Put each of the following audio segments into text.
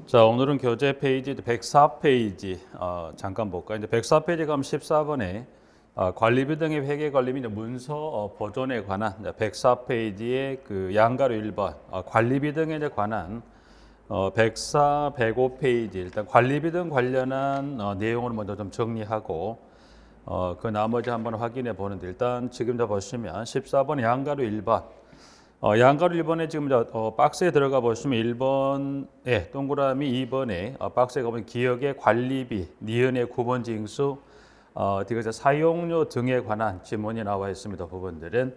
자, 오늘은 교재 페이지 104페이지 잠깐 볼까요? 이제 104페이지 가면 14번에 관리비 등의 회계 관리 및 문서 보존에 관한 104페이지의 그 양가로 1번 관리비 등에 이제 관한 104, 105페이지 일단 관리비 등 관련한 내용을 먼저 좀 정리하고 그 나머지 한번 확인해 보는데 일단 지금 보시면 14번 양가로 1번 양가로 1번에 지금 박스에 들어가 보시면 1번에 동그라미 2번에 박스에 가보면 기억의 관리비, 니은의 구본 징수, 디귿의 사용료 등에 관한 지문이 나와 있습니다. 부분들은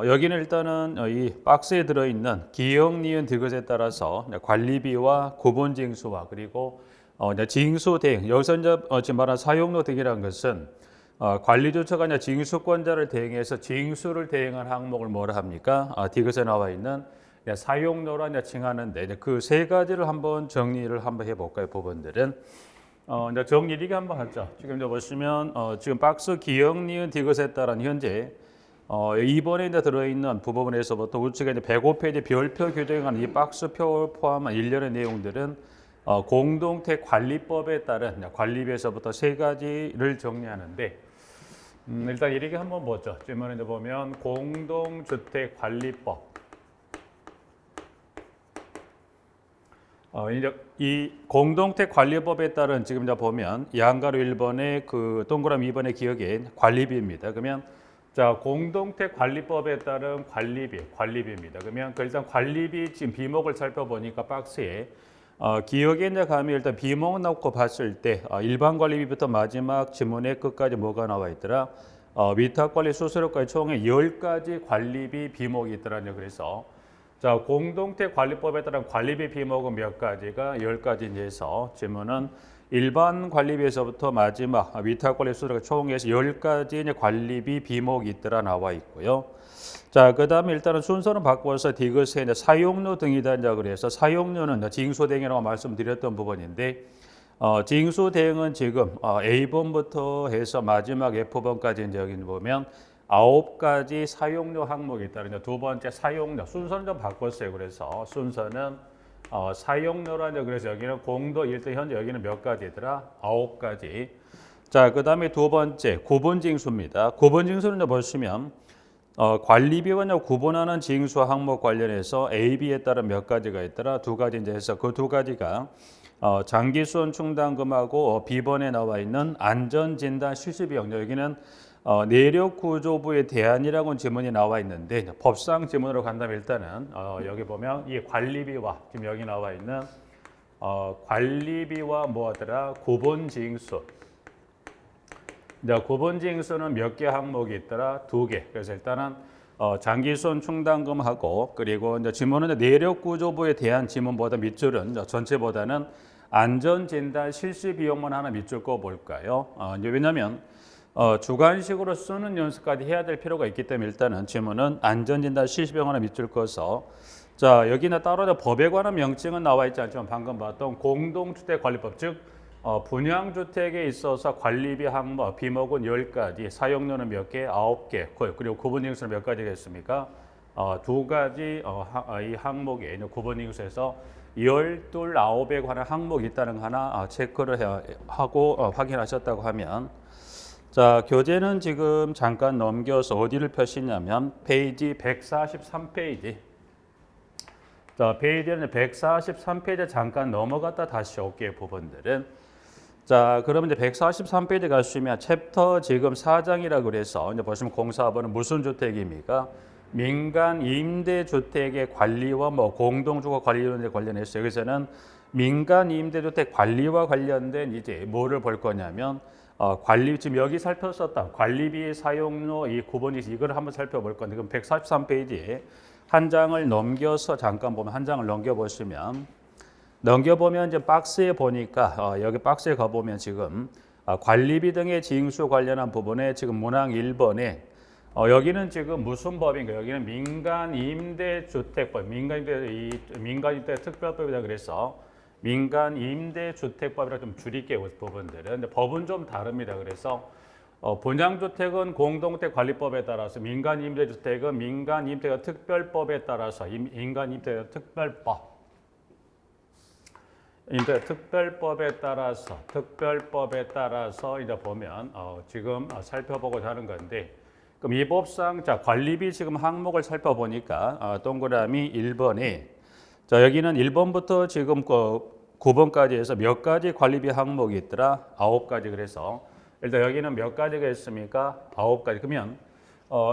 여기는 일단은 이 박스에 들어있는 기억, 니은, 디귿에 따라서 관리비와 구본 징수와 그리고 징수 대행 여기서 이제 지금 말한 사용료 등이라는 것은 관리조처가 징수권자를 대행해서 징수를 대행한 항목을 뭐라 합니까? 디귿에 나와 있는 사용료라 칭하는데 그 세 가지를 한번 정리를 한번 해볼까요? 부분들은 이제 정리리기 한번 하죠. 지금 이제 보시면 지금 박스 기억, 니은, 디귿에 따른 현재 2번에 이제 들어있는 부분에서부터 우측에 이제 105페이지 별표 규정한 이 박스표 포함한 일련의 내용들은 공동택 관리법에 따른 관리비에서부터 세 가지를 정리하는데 일단 이렇게 한번 보죠. 질문에 보면 공동주택 관리법. 이제 이 공동택 관리법에 따른 지금 이제 보면 양가로 1번의 그 동그라미 2번의 기억에 관리비입니다. 그러면 자 공동택 관리법에 따른 관리비입니다. 그러면 일단 관리비 지금 비목을 살펴보니까 박스에 기억에 이제 가면 일단 비목 넣고 봤을 때 일반 관리비부터 마지막 지문의 끝까지 뭐가 나와 있더라? 위탁관리 수수료까지 총에 10가지 관리비 비목이 있더라고요. 그래서 자 공동택 관리법에 따른 관리비 비목은 몇 가지가 10가지인지 해서 지문은 일반 관리비에서부터 마지막 위탁관리 수수료까지 총에서 10가지 관리비 비목이 있더라 나와 있고요. 자, 그 다음에 일단은 순서는 바꿔서 디귿에 이제 사용료 등이다. 이제 그래서 사용료는 징수 대행이라고 말씀드렸던 부분인데, 징수 대행은 지금 A번부터 해서 마지막 F번까지 이제 여기 보면 9가지 사용료 항목이 있다. 이제 두 번째 사용료 순서는 좀 바꿨어요. 그래서 순서는 사용료라 그래서 여기는 공도 1등 현재 여기는 몇 가지더라? 9가지. 자, 그 다음에 두 번째 구분징수입니다. 구분징수는 보시면 관리비와 구분하는 징수 항목 관련해서 A, B에 따른 몇 가지가 있더라? 두 가지 이제 해서 그 두 가지가 장기수원 충당금하고 B번에 나와 있는 안전진단 실시비용 여기는 내력구조부의 대안이라고 지문이 나와 있는데 법상 지문으로 간다면 일단은 여기 보면 이 관리비와 지금 여기 나와 있는 관리비와 뭐하더라? 구분징수 이제 구분징수는 몇 개 항목이 있더라? 2개. 그래서 일단은 장기수원 충당금하고 그리고 이제 지문은 내력구조부에 대한 지문보다 밑줄은 전체보다는 안전진단 실시 비용만 하나 밑줄 거 볼까요? 이제 왜냐하면 주관식으로 쓰는 연습까지 해야 될 필요가 있기 때문에 일단은 지문은 안전진단 실시 비용 하나 밑줄 꺼서 자 여기는 따로 법에 관한 명칭은 나와 있지 않지만 방금 봤던 공동주택관리법 즉 분양주택에 있어서 관리비 항목, 비목은 10가지, 사용료는 몇 개? 9개, 그리고 구분징수는 몇 가지가 있습니까? 2가지 이 항목에 구분징수에서 12, 9에 관한 항목이 있다는 거 하나 체크를 하고 확인하셨다고 하면 자 교재는 지금 잠깐 넘겨서 어디를 펴시냐면 페이지 143페이지 자 페이지는 143페이지 잠깐 넘어갔다 다시 올게요 부분들은 자, 그러면 이제 143페이지 가시면 챕터 지금 4장이라 그래서 이제 보시면 공사번은 무슨 주택입니까? 민간 임대주택의 관리와 공동주거 관리에 관련해서 여기서는 민간 임대주택 관리와 관련된 이제 뭐를 볼 거냐면 관리 지금 여기 살폈었던 관리비 사용료 이 구분이 이걸 한번 살펴볼 건데 그럼 143페이지에 한 장을 넘겨서 잠깐 보면 한 장을 넘겨 보시면 넘겨보면 이제 박스에 보니까 여기 박스에 가보면 지금 관리비 등의 징수 관련한 부분에 지금 문항 1번에 여기는 지금 무슨 법인가? 여기는 민간임대주택법, 민간임대 특별법이다 그래서 민간임대주택법이라 좀 줄일게요 부분들은. 근데 법은 좀 다릅니다. 그래서 분양주택은 공동택 관리법에 따라서 민간임대주택은 민간임대가 특별법에 따라서 민간임대가 특별법. 이제 특별법에 따라서 이제 보면 지금 살펴보고자 하는 건데, 그럼 이 법상 자 관리비 지금 항목을 살펴보니까 동그라미 1번에 자 여기는 1번부터 지금 9번까지 해서 몇 가지 관리비 항목이 있더라? 9가지. 그래서 일단 여기는 몇 가지가 있습니까? 9가지. 그러면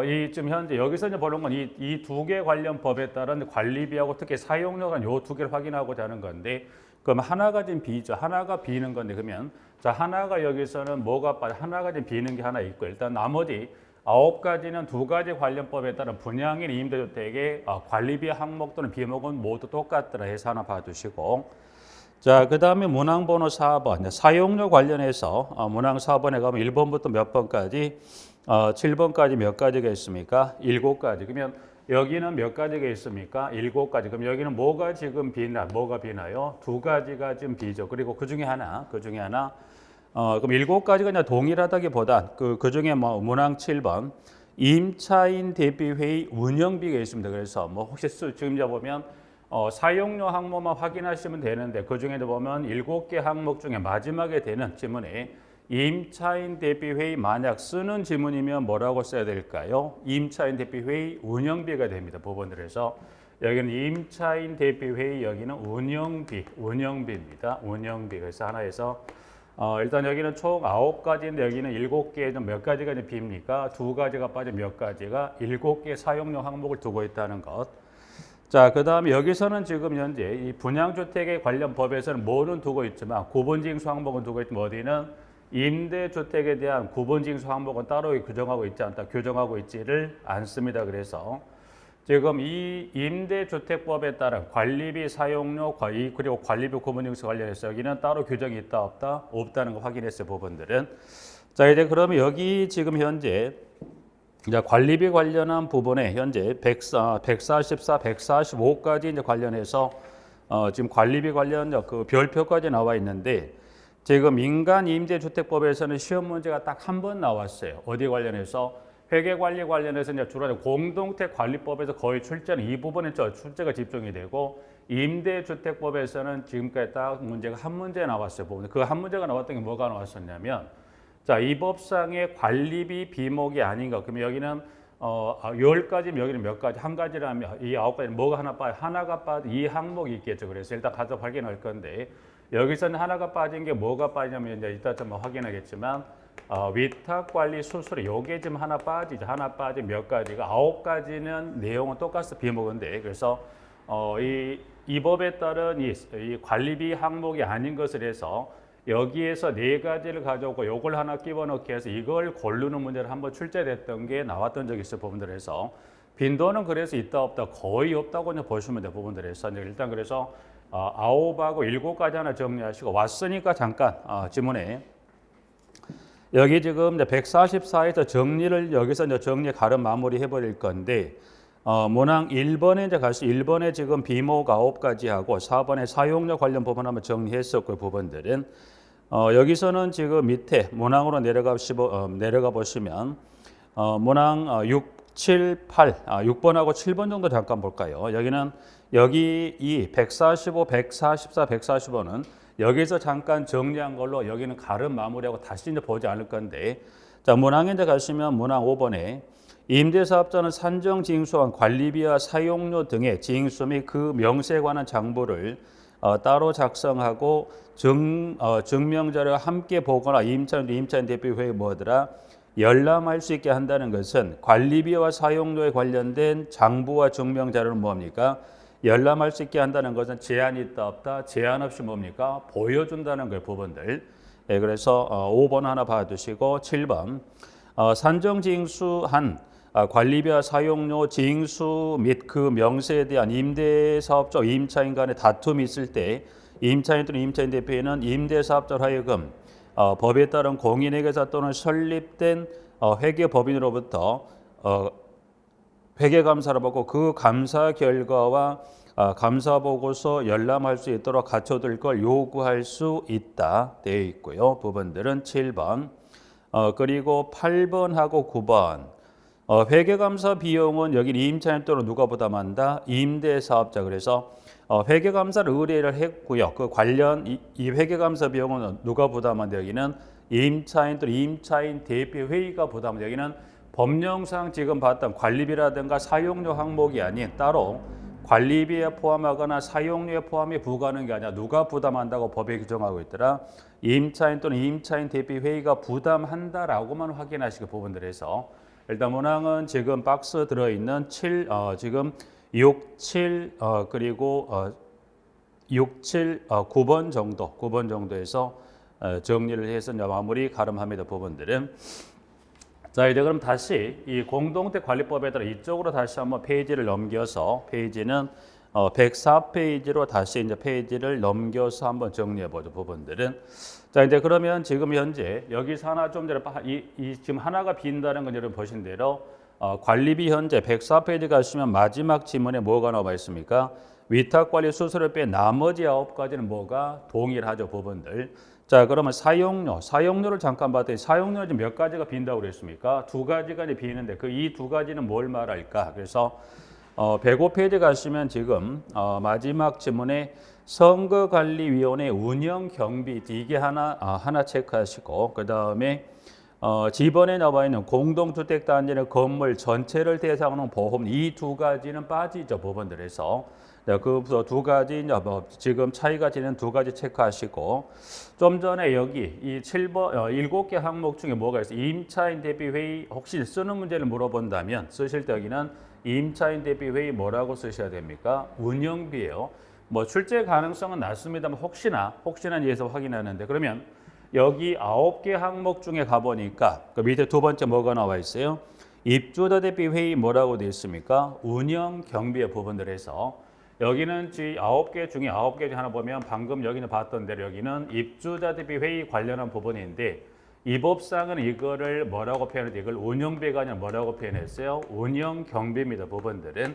이 지금 현재 여기서 이제 보는 건 이 두 개 관련 법에 따른 관리비하고 특히 사용료가 요 두 개를 확인하고자 하는 건데, 그럼 하나가 지금 B죠. 하나가 B는 건데, 그러면 자 하나가 여기서는 뭐가 빠져? 하나가 지금 B는 게 하나 있고, 일단 나머지 9가지는 두 가지 관련법에 따른 분양인 임대주택의 관리비 항목 또는 비목은 모두 똑같더라 해서 하나 봐두시고, 자 그다음에 문항번호 4번 사용료 관련해서 문항 4번에 가면 1번부터 몇 번까지 7번까지 몇 가지가 있습니까? 7가지. 그러면 여기는 몇 가지가 있습니까? 7가지. 그럼 여기는 뭐가 지금 뭐가 비나요? 2가지가 지금 비죠. 그리고 그 중에 하나 그럼 7가지가 그냥 동일하다기보다 그 중에 뭐 문항 7번 임차인 대비회의 운영비가 있습니다. 그래서 뭐 혹시 지금 보면 사용료 항목만 확인하시면 되는데, 그 중에도 보면 7개 항목 중에 마지막에 되는 지문에 임차인 대비회의 만약 쓰는 지문이면 뭐라고 써야 될까요? 임차인 대비회의 운영비가 됩니다. 법원들에서 여기는 임차인 대비회의, 여기는 운영비입니다. 운영비. 그래서 하나에서 일단 여기는 총 9가지인데 여기는 7개 좀 몇 가지가 이제 비입니까? 2가지가 빠져 몇 가지가 7개 사용료 항목을 두고 있다는 것. 자, 그다음에 여기서는 지금 현재 이 분양주택에 관련 법에서는 뭐는 두고 있지만 구분징수 항목은 두고 있지만 어디는 임대주택에 대한 구분징수 항목은 따로 규정하고 있지 않다, 규정하고 있지를 않습니다. 그래서 지금 이 임대주택법에 따른 관리비 사용료 그리고 관리비 구분징수 관련해서 여기는 따로 규정이 있다 없다? 없다는 거 확인했어요. 부분들은. 자 이제 그러면 여기 지금 현재 이제 관리비 관련한 부분에 현재 144, 145까지 이제 관련해서 지금 관리비 관련 그 별표까지 나와 있는데, 지금 민간임대주택법에서는 시험 문제가 딱 한 번 나왔어요. 어디 관련해서? 회계관리 관련해서 이제 주로 공동택관리법에서 거의 출제는 이 부분에 출제가 집중이 되고, 임대주택법에서는 지금까지 딱 문제가 한 문제 나왔어요. 그 한 문제가 나왔던 게 뭐가 나왔었냐면, 자, 이 법상의 관리비 비목이 아닌가. 그러면 여기는 10가지면 여기는 몇 가지? 한 가지라면 이 9가지는 뭐가 하나 빠져? 하나가 빠져 이 항목이 있겠죠. 그래서 일단 가서 확인할 건데, 여기서는 하나가 빠진 게 뭐가 빠지냐면 이제 이따 좀 확인하겠지만 위탁관리 수수료 요게 지금 하나 빠지죠. 하나 빠진 몇 가지가 9가지는 내용은 똑같아 비목인데, 그래서 이 법에 따른 이 관리비 항목이 아닌 것을 해서 여기에서 4가지를 가져오고 요걸 하나 끼워 넣기 해서 이걸 고르는 문제를 한번 출제됐던 게 나왔던 적이 있어요. 부분들에서 빈도는 그래서 있다 없다 거의 없다고 보시면 돼요. 부분들에서 일단 그래서 9하고 7까지 하나 정리하시고, 왔으니까 잠깐 지문에 여기 지금 144에서 정리를 여기서 이제 정리 가름 마무리 해버릴 건데, 문항 1번에 이제 가서 1번에 지금 비목 9가지 하고 4번에 사용료 관련 부분 한번 정리했었고, 부분들은 여기서는 지금 밑에 문항으로 내려가 보시면 문항 6, 7, 8, 6번하고 7번 정도 잠깐 볼까요? 여기 이 145, 144, 145는 여기서 잠깐 정리한 걸로 여기는 가름 마무리하고 다시 이제 보지 않을 건데, 자 문항에 이제 가시면 문항 5번에 임대사업자는 산정 징수한 관리비와 사용료 등의 징수 및 그 명세에 관한 장부를 따로 작성하고 증명자료와 함께 보거나 임차인 대표회의 뭐더라 열람할 수 있게 한다는 것은 관리비와 사용료에 관련된 장부와 증명자료는 뭡니까? 열람할 수 있게 한다는 것은 제한이 있다 없다? 제한 없이 뭡니까? 보여준다는 거예요. 부분들. 네, 그래서 5번 하나 봐두시고 7번 산정징수한 관리비와 사용료 징수 및 그 명세에 대한 임대사업자 임차인 간의 다툼이 있을 때 임차인 또는 임차인 대표인은 임대사업자로 하여금 법에 따른 공인회계사 또는 설립된 회계법인으로부터 회계감사를 받고 그 감사 결과와 감사 보고서 열람할 수 있도록 갖춰둘 걸 요구할 수 있다 되어 있고요. 부분들은 7번 그리고 8번하고 9번 회계감사 비용은 여기 임차인 또는 누가 부담한다? 임대사업자. 그래서 회계감사를 의뢰를 했고요. 그 관련 이 회계감사 비용은 누가 부담한다? 여기는 임차인 또는 임차인 대표 회의가 부담한다. 여기는 법령상 지금 봤던 관리비라든가 사용료 항목이 아닌 따로 관리비에 포함하거나 사용료에 포함이 부과하는 게 아니라 누가 부담한다고 법에 규정하고 있더라. 임차인 또는 임차인 대표 회의가 부담한다라고만 확인하시기 부분들에서 일단 문항은 지금 박스 들어있는 지금 6, 7 그리고 6, 7, 9번 정도 9번 정도에서 정리를 해서 마무리 가름합니다. 부분들은. 자, 이제 그럼 다시 이 공동택 관리법에 따라 이쪽으로 다시 한번 페이지를 넘겨서 페이지는 104페이지로 다시 이제 페이지를 넘겨서 한번 정리해 보죠. 부분들은. 자, 이제 그러면 지금 현재 여기서 하나 좀 전에 지금 하나가 빈다는 건 여러분 보신 대로 관리비 현재 104페이지 가시면 마지막 지문에 뭐가 나와 있습니까? 위탁관리 수수료 빼 나머지 9가지는 뭐가 동일하죠. 부분들. 자, 그러면 사용료를 잠깐 봤더니 사용료는 몇 가지가 빈다고 그랬습니까? 2가지가 이제 비는데 그 이 2가지는 뭘 말할까? 그래서 105페이지 가시면 지금 마지막 지문에 선거관리위원회 운영 경비 이게 하나 체크하시고 그 다음에 지번에 나와 있는 공동주택 단지는 건물 전체를 대상으로 하는 보험 이 2가지는 빠지죠. 부분들에서. 그 2가지 지금 차이가 되는 2가지 체크하시고 좀 전에 여기 이 7번 7개 항목 중에 뭐가 있어요? 임차인 대비 회의 혹시 쓰는 문제를 물어본다면 쓰실 때 여기는 임차인 대비 회의 뭐라고 쓰셔야 됩니까? 운영비예요. 뭐 출제 가능성은 낮습니다만 혹시나 위해서 확인하는데 그러면 여기 9개 항목 중에 가보니까 그 밑에 2번째 뭐가 나와 있어요? 입주자 대비 회의 뭐라고 되어 있습니까? 운영 경비의 부분들에서 여기는 9개 중에 9개 중에 하나 보면 방금 여기는 봤던 대로 여기는 입주자 대비 회의 관련한 부분인데 이 법상은 이거를 뭐라고 표현했지? 이걸 운영비가 아니라 뭐라고 표현했어요? 운영 경비입니다. 부분들은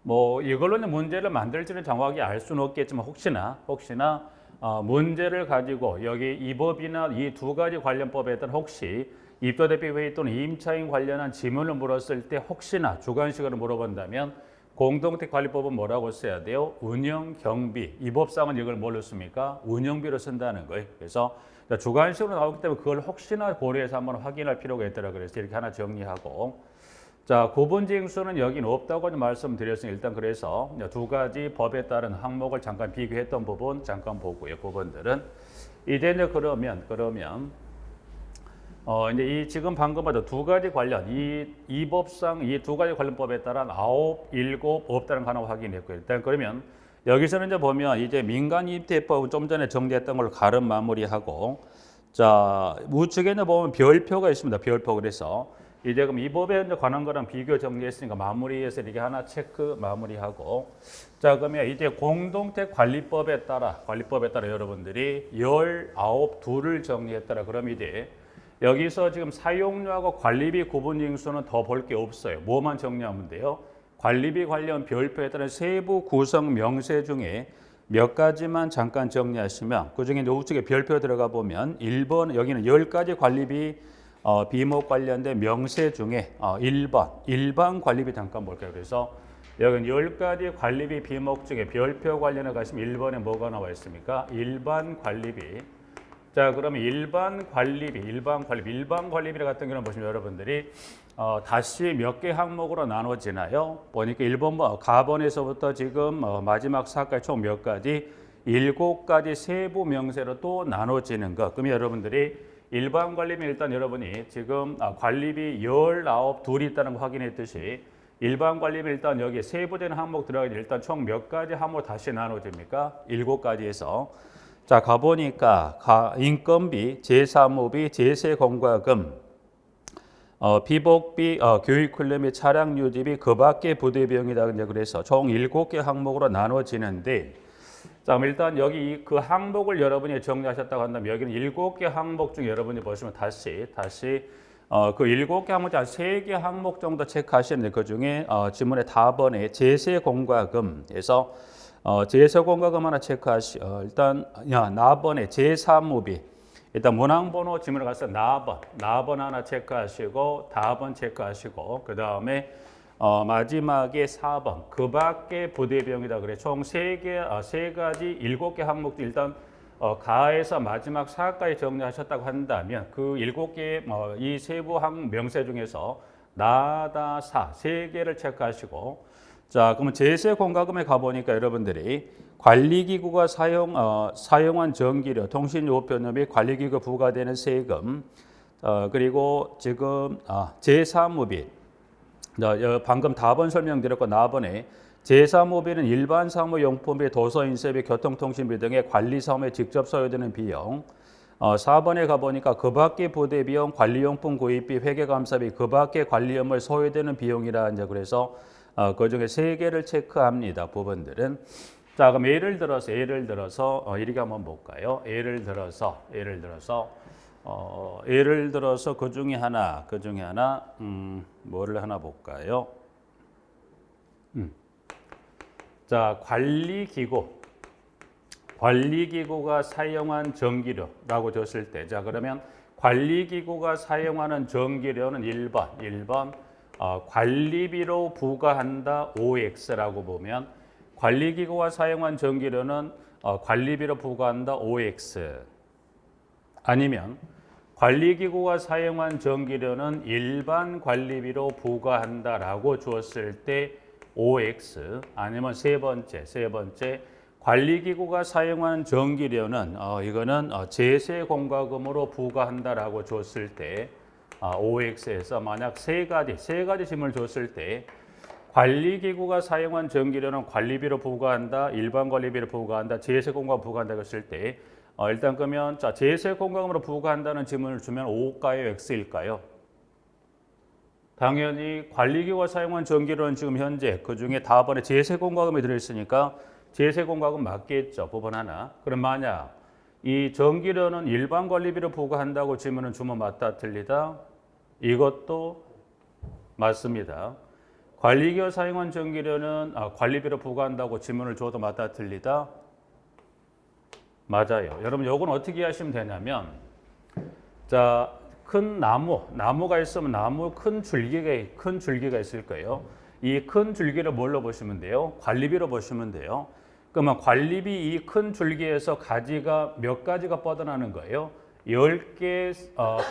뭐 이걸로는 문제를 만들지는 정확하게 알 수는 없겠지만 혹시나 문제를 가지고 여기 이 법이나 이 2가지 관련법에 따라 혹시 입주자 대비 회의 또는 임차인 관련한 지문을 물었을 때 혹시나 주관식으로 물어본다면 공동택 관리법은 뭐라고 써야 돼요? 운영 경비. 이 법상은 이걸 뭘로 씁니까? 운영비로 쓴다는 거예요. 그래서 주관식으로 나오기 때문에 그걸 혹시나 고려해서 한번 확인할 필요가 있더라. 그래서 이렇게 하나 정리하고. 자, 구분징수는 여기는 없다고 말씀드렸으니 일단 그래서 2가지 법에 따른 항목을 잠깐 비교했던 부분 잠깐 보고요. 부분들은 이제 그러면 이제 이 지금 방금 봐도 2가지 관련 이 법상 이 2가지 관련법에 따른 9, 7 없다는 거 하나 확인했고요. 일단 그러면 여기서는 이제 보면 이제 민간임대법은 좀 전에 정리했던 걸 가름 마무리하고 자 우측에는 보면 별표가 있습니다. 별표. 그래서 이제 그럼 이 법에 관한 거랑 비교 정리했으니까 마무리해서 이렇게 하나 체크 마무리하고 자 그러면 이제 공동택 관리법에 따라 여러분들이 19둘을 정리했더라. 그럼 이제 여기서 지금 사용료하고 관리비 구분징수는 더 볼 게 없어요. 뭐만 정리하면 돼요? 관리비 관련 별표에 따른 세부 구성 명세 중에 몇 가지만 잠깐 정리하시면 그중에 우측에 별표 들어가 보면 1번 여기는 10가지 관리비 비목 관련된 명세 중에 1번 일반 관리비 잠깐 볼게요. 그래서 여기는 10가지 관리비 비목 중에 별표 관련해 가시면 1번에 뭐가 나와 있습니까? 일반 관리비. 자, 그러면 일반 관리비 같은 경우는 보시면 여러분들이 다시 몇 개 항목으로 나눠지나요? 보니까 1번 가번에서부터 지금 마지막 4까지 총 몇 가지? 7가지 세부 명세로 또 나눠지는 것. 그러면 여러분들이 일반 관리비 일단 여러분이 지금 관리비 19둘이 있다는 거 확인했듯이 일반 관리비 일단 여기 세부된 항목 들어가야 일단 총 몇 가지 항목 다시 나눠집니까? 7가지에서 자 가보니까 인건비, 재사무비, 재세공과금, 비복비, 교육훈련 및 차량 유지비, 그 밖에 부대 비용이다. 그래서 총 7개 항목으로 나눠지는데 자 일단 여기 그 항목을 여러분이 정리하셨다고 한다면 여기는 7개 항목 중에 여러분이 보시면 다시 그 7개 항목 중 한 3개 항목 정도 체크하시는데 그중에 지문의 답번에 재세공과금에서 재세공과금 하나 체크하시 일단 나번에 재사무비 일단 문항번호 지문에 가서 나번 하나 체크하시고 다번 체크하시고 그 다음에 마지막에 4번 그 밖에 부대비용이다 그래. 총 세 가지 7개 항목도 일단 가에서 마지막 4까지 정리하셨다고 한다면 그 7개의 이 세부 명세 중에서 나다 사 3개를 체크하시고 자 그러면 제세 공과금에 가보니까 여러분들이 관리기구가 사용한 전기료, 통신요금료 및 관리기구 부과되는 세금 그리고 지금 제3무비 방금 답은 설명드렸고 나번에 제3무비는 일반 사무용품비, 도서인쇄비, 교통통신비 등의 관리사무에 직접 소요되는 비용 4번에 가보니까 그 밖의 부대비용, 관리용품 구입비, 회계감사비 그 밖의 관리 업무에 소요되는 비용이라 이제 그래서 그 중에 3개를 체크합니다. 부분들은 자 그럼 예를 들어서 이렇게 한번 볼까요? 예를 들어서 그 중에 하나 뭐를 하나 볼까요? 자 관리기구가 사용한 전기료라고 줬을 때 자 그러면 관리기구가 사용하는 전기료는 1번 관리비로 부과한다 OX라고 보면 관리기구가 사용한 전기료는 관리비로 부과한다 OX 아니면 관리기구가 사용한 전기료는 일반 관리비로 부과한다라고 주었을 때 OX 아니면 세 번째 관리기구가 사용한 전기료는 이거는 제세공과금으로 부과한다라고 줬을 때 OX에서 만약 세 가지 질문을 줬을 때 관리기구가 사용한 전기료는 관리비로 부과한다, 일반 관리비로 부과한다, 제세공과금 부과한다 했을 때 일단 그러면 자 제세공과금으로 부과한다는 질문을 주면 O일까요, X일까요? 당연히 관리기구가 사용한 전기료는 지금 현재 그 중에 다번에 제세공과금이 들어있으니까 제세공과금 맞겠죠. 부분 하나. 그럼 만약 이 전기료는 일반 관리비로 부과한다고 질문을 주면 맞다 틀리다? 이것도 맞습니다. 관리기구가 사용한 전기료는 관리비로 부과한다고 질문을 줘도 맞다 틀리다? 맞아요. 여러분 이건 어떻게 하시면 되냐면 자 큰 나무가 있으면 나무 큰 줄기가 있을 거예요. 이 큰 줄기를 뭘로 보시면 돼요? 관리비로 보시면 돼요. 그러면 관리비 이 큰 줄기에서 가지가 몇 가지가 뻗어나는 거예요? 10개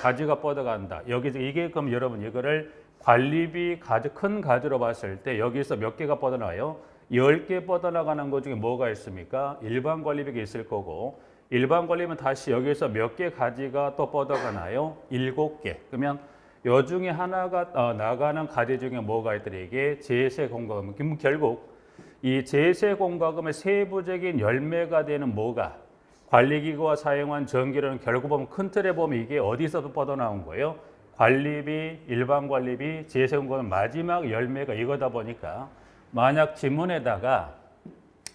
가지가 뻗어간다. 이게 그럼 여러분 이거를 관리비 큰 가지로 봤을 때 여기서 몇 개가 뻗어나와요? 10개 뻗어나가는 것 중에 뭐가 있습니까? 일반 관리비가 있을 거고 일반 관리비는 다시 여기서 몇 개 가지가 또 뻗어가나요? 7개. 그러면 요 중에 하나가 나가는 가지 중에 뭐가 있더라? 이게 제세공과금. 그럼 결국 이 제세공과금의 세부적인 열매가 되는 뭐가? 관리기구가 사용한 전기료는 결국 보면 큰 틀에 보면 이게 어디서도 뻗어나온 거예요? 관리비, 일반 관리비, 제세공과금 마지막 열매가 이거다 보니까 만약 지문에다가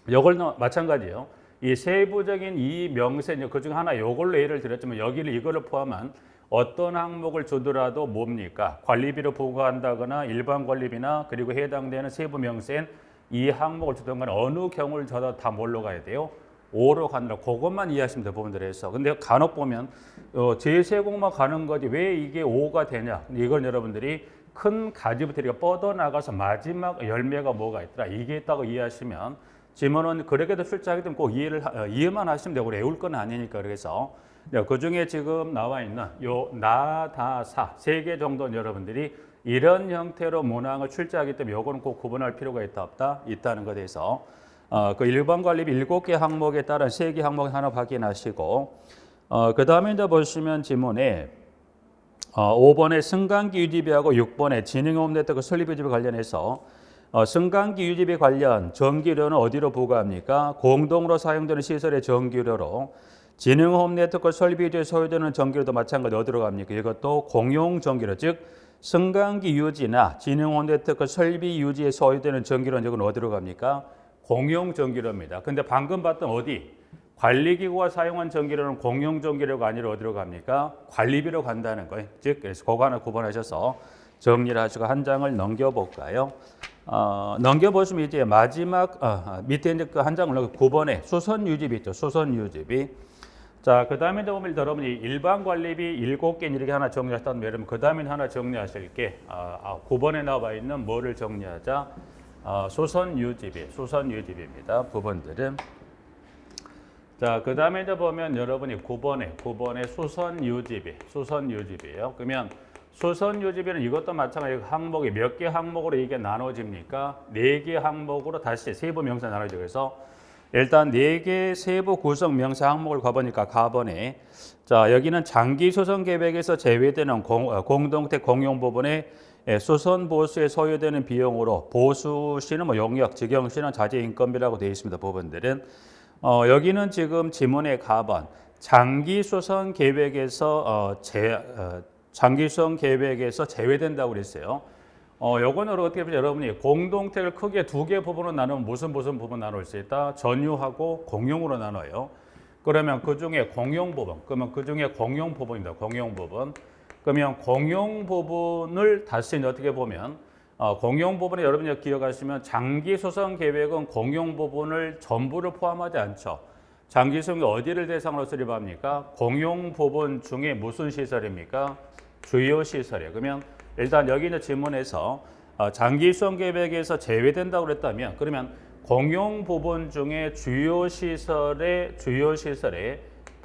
이걸 마찬가지예요. 이 세부적인 이 명세 그 중 하나 이걸로 예를 들었지만 여기를 이거를 포함한 어떤 항목을 주더라도 뭡니까? 관리비로 부과한다거나 일반 관리비나 그리고 해당되는 세부 명세인 이 항목을 주던 건 어느 경우를 줘도 다 뭘로 가야 돼요? 5로 가느라 그것만 이해하시면 돼요. 부분들에서. 근데 간혹 보면 제세공만 가는 거지 왜 이게 5가 되냐? 이건 여러분들이 큰 가지부터 이렇게 뻗어나가서 마지막 열매가 뭐가 있더라. 이게 있다고 이해하시면 지문은 그렇게도 출제하기 때문에 꼭 이해만 하시면 되고 외울 건 아니니까 그래서 그 중에 지금 나와 있는 요 나다사 3개 정도는 여러분들이 이런 형태로 문항을 출제하기 때문에 요거는 꼭 구분할 필요가 있다 없다? 있다는 것에 대해서 그 일반 관리비 7개 항목에 따른 3개 항목 하나 확인하시고 그 다음에 이제 보시면 지문에 5번에 승강기 유지비하고 6번에 진흥호흡 네트워크 설립 유지비 관련해서 승강기 유지비 관련 전기료는 어디로 부과합니까? 공동으로 사용되는 시설의 전기료로 진흥호흡 네트워크 설립 유지에 소요되는 전기료도 마찬가지 어디로 갑니까? 이것도 공용 전기료 즉 승강기 유지나 진흥호흡 네트워크 설비 유지에 소요되는 전기료는 이건 어디로 갑니까? 공용 전기료입니다. 근데 방금 봤던 어디? 관리기구가 사용한 전기료는 공용 전기료가 아니라 어디로 갑니까? 관리비로 간다는 거예요. 즉 그래서 그거 하나 구분하셔서 정리를 하시고 한 장을 넘겨볼까요? 넘겨보시면 이제 마지막 밑에 이제 그 한 장을 9번에 수선 유지비 있죠. 수선 유지비. 자, 그 다음에 보면 여러분이 일반 관리비 7개 이렇게 하나 정리하셨다면 여러분 그 다음에 하나 정리하실 게 9번에 나와 있는 뭐를 정리하자? 수선유지비입니다. 부분들은. 자, 그 다음에 이제 보면 여러분이 9번에 수선유지비예요. 그러면 수선유지비는 이것도 마찬가지로 항목이 몇 개 항목으로 이게 나눠집니까? 4개 항목으로 다시 세부 명사 나눠지죠. 그래서 일단 4개 세부 구성 명사 항목을 가보니까 가번에 자, 여기는 장기 수선 계획에서 제외되는 공동택 공용 부분에 수선 보수에 소요되는 비용으로 보수시는 뭐 용역, 직영시는 자재 인건비라고 되어 있습니다. 부분들은 여기는 지금 지문의 가번 장기 수선 계획에서 장기 수선 계획에서 제외된다고 그랬어요. 요거는 어떻게 보면 여러분이 공동택을 크게 2개 부분으로 나누면 무슨 부분 나눌 수 있다? 전유하고 공용으로 나눠요. 그러면 그 중에 공용 부분, 그러면 그 중에 공용 부분입니다. 공용 부분. 그러면 공용 부분을 다시 어떻게 보면 공용 부분에 여러분이 기억하시면 장기 수선 계획은 공용 부분을 전부를 포함하지 않죠. 장기 수선이 어디를 대상으로 수립합니까? 공용 부분 중에 무슨 시설입니까? 주요 시설이에요. 그러면 일단 여기 있는 지문에서 장기 수선 계획에서 제외된다고 그랬다면 그러면 공용 부분 중에 주요 시설에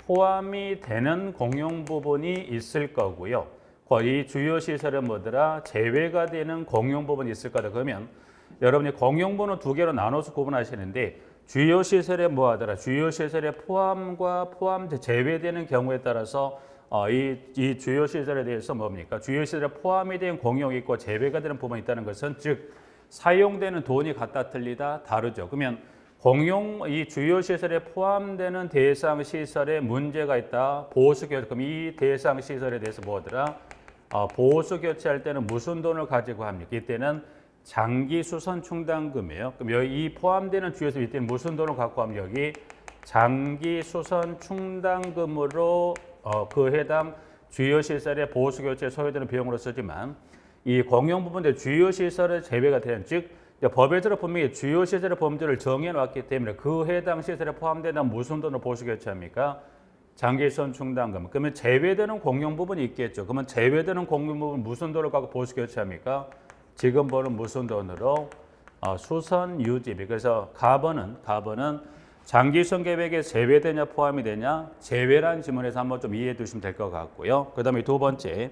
포함이 되는 공용 부분이 있을 거고요. 이 주요 시설은 뭐더라? 제외가 되는 공용 부분이 있을 거다. 그러면 여러분이 공용 부분은 2개로 나눠서 구분하시는데 주요 시설에 뭐 하더라? 주요 시설의 포함과 제외되는 경우에 따라서 이 주요 시설에 대해서 뭡니까? 주요 시설에 포함이 된 공용이 있고 제외가 되는 부분이 있다는 것은 즉 사용되는 돈이 같다 틀리다 다르죠. 그러면 이 주요 시설에 포함되는 대상 시설에 문제가 있다. 보수 교체. 그럼 이 대상 시설에 대해서 뭐더라? 보수 교체할 때는 무슨 돈을 가지고 합니까? 이때는 장기 수선 충당금이에요. 그럼 여기 이 포함되는 주요에서 이때는 무슨 돈을 갖고 하면 여기 장기 수선 충당금으로 그 해당 주요 시설의 보수 교체에 소요되는 비용으로 쓰지만 이 공용 부분의 주요 시설의 제외가 되는 즉 법에서 분명히 주요 시설의 범주를 정해놨기 때문에 그 해당 시설에 포함되는 무슨 돈을 보수 교체합니까? 장기수선 충당금. 그러면 제외되는 공용 부분이 있겠죠. 그러면 제외되는 공용 부분 무슨 돈을 갖고 보수 교체합니까? 지금 보는 무슨 돈으로? 수선 유지비. 그래서 가번은 장기수선 계획에 제외되냐 포함이 되냐? 제외란 지문에서 한번 좀 이해해 두시면 될 것 같고요. 그 다음에 2번째.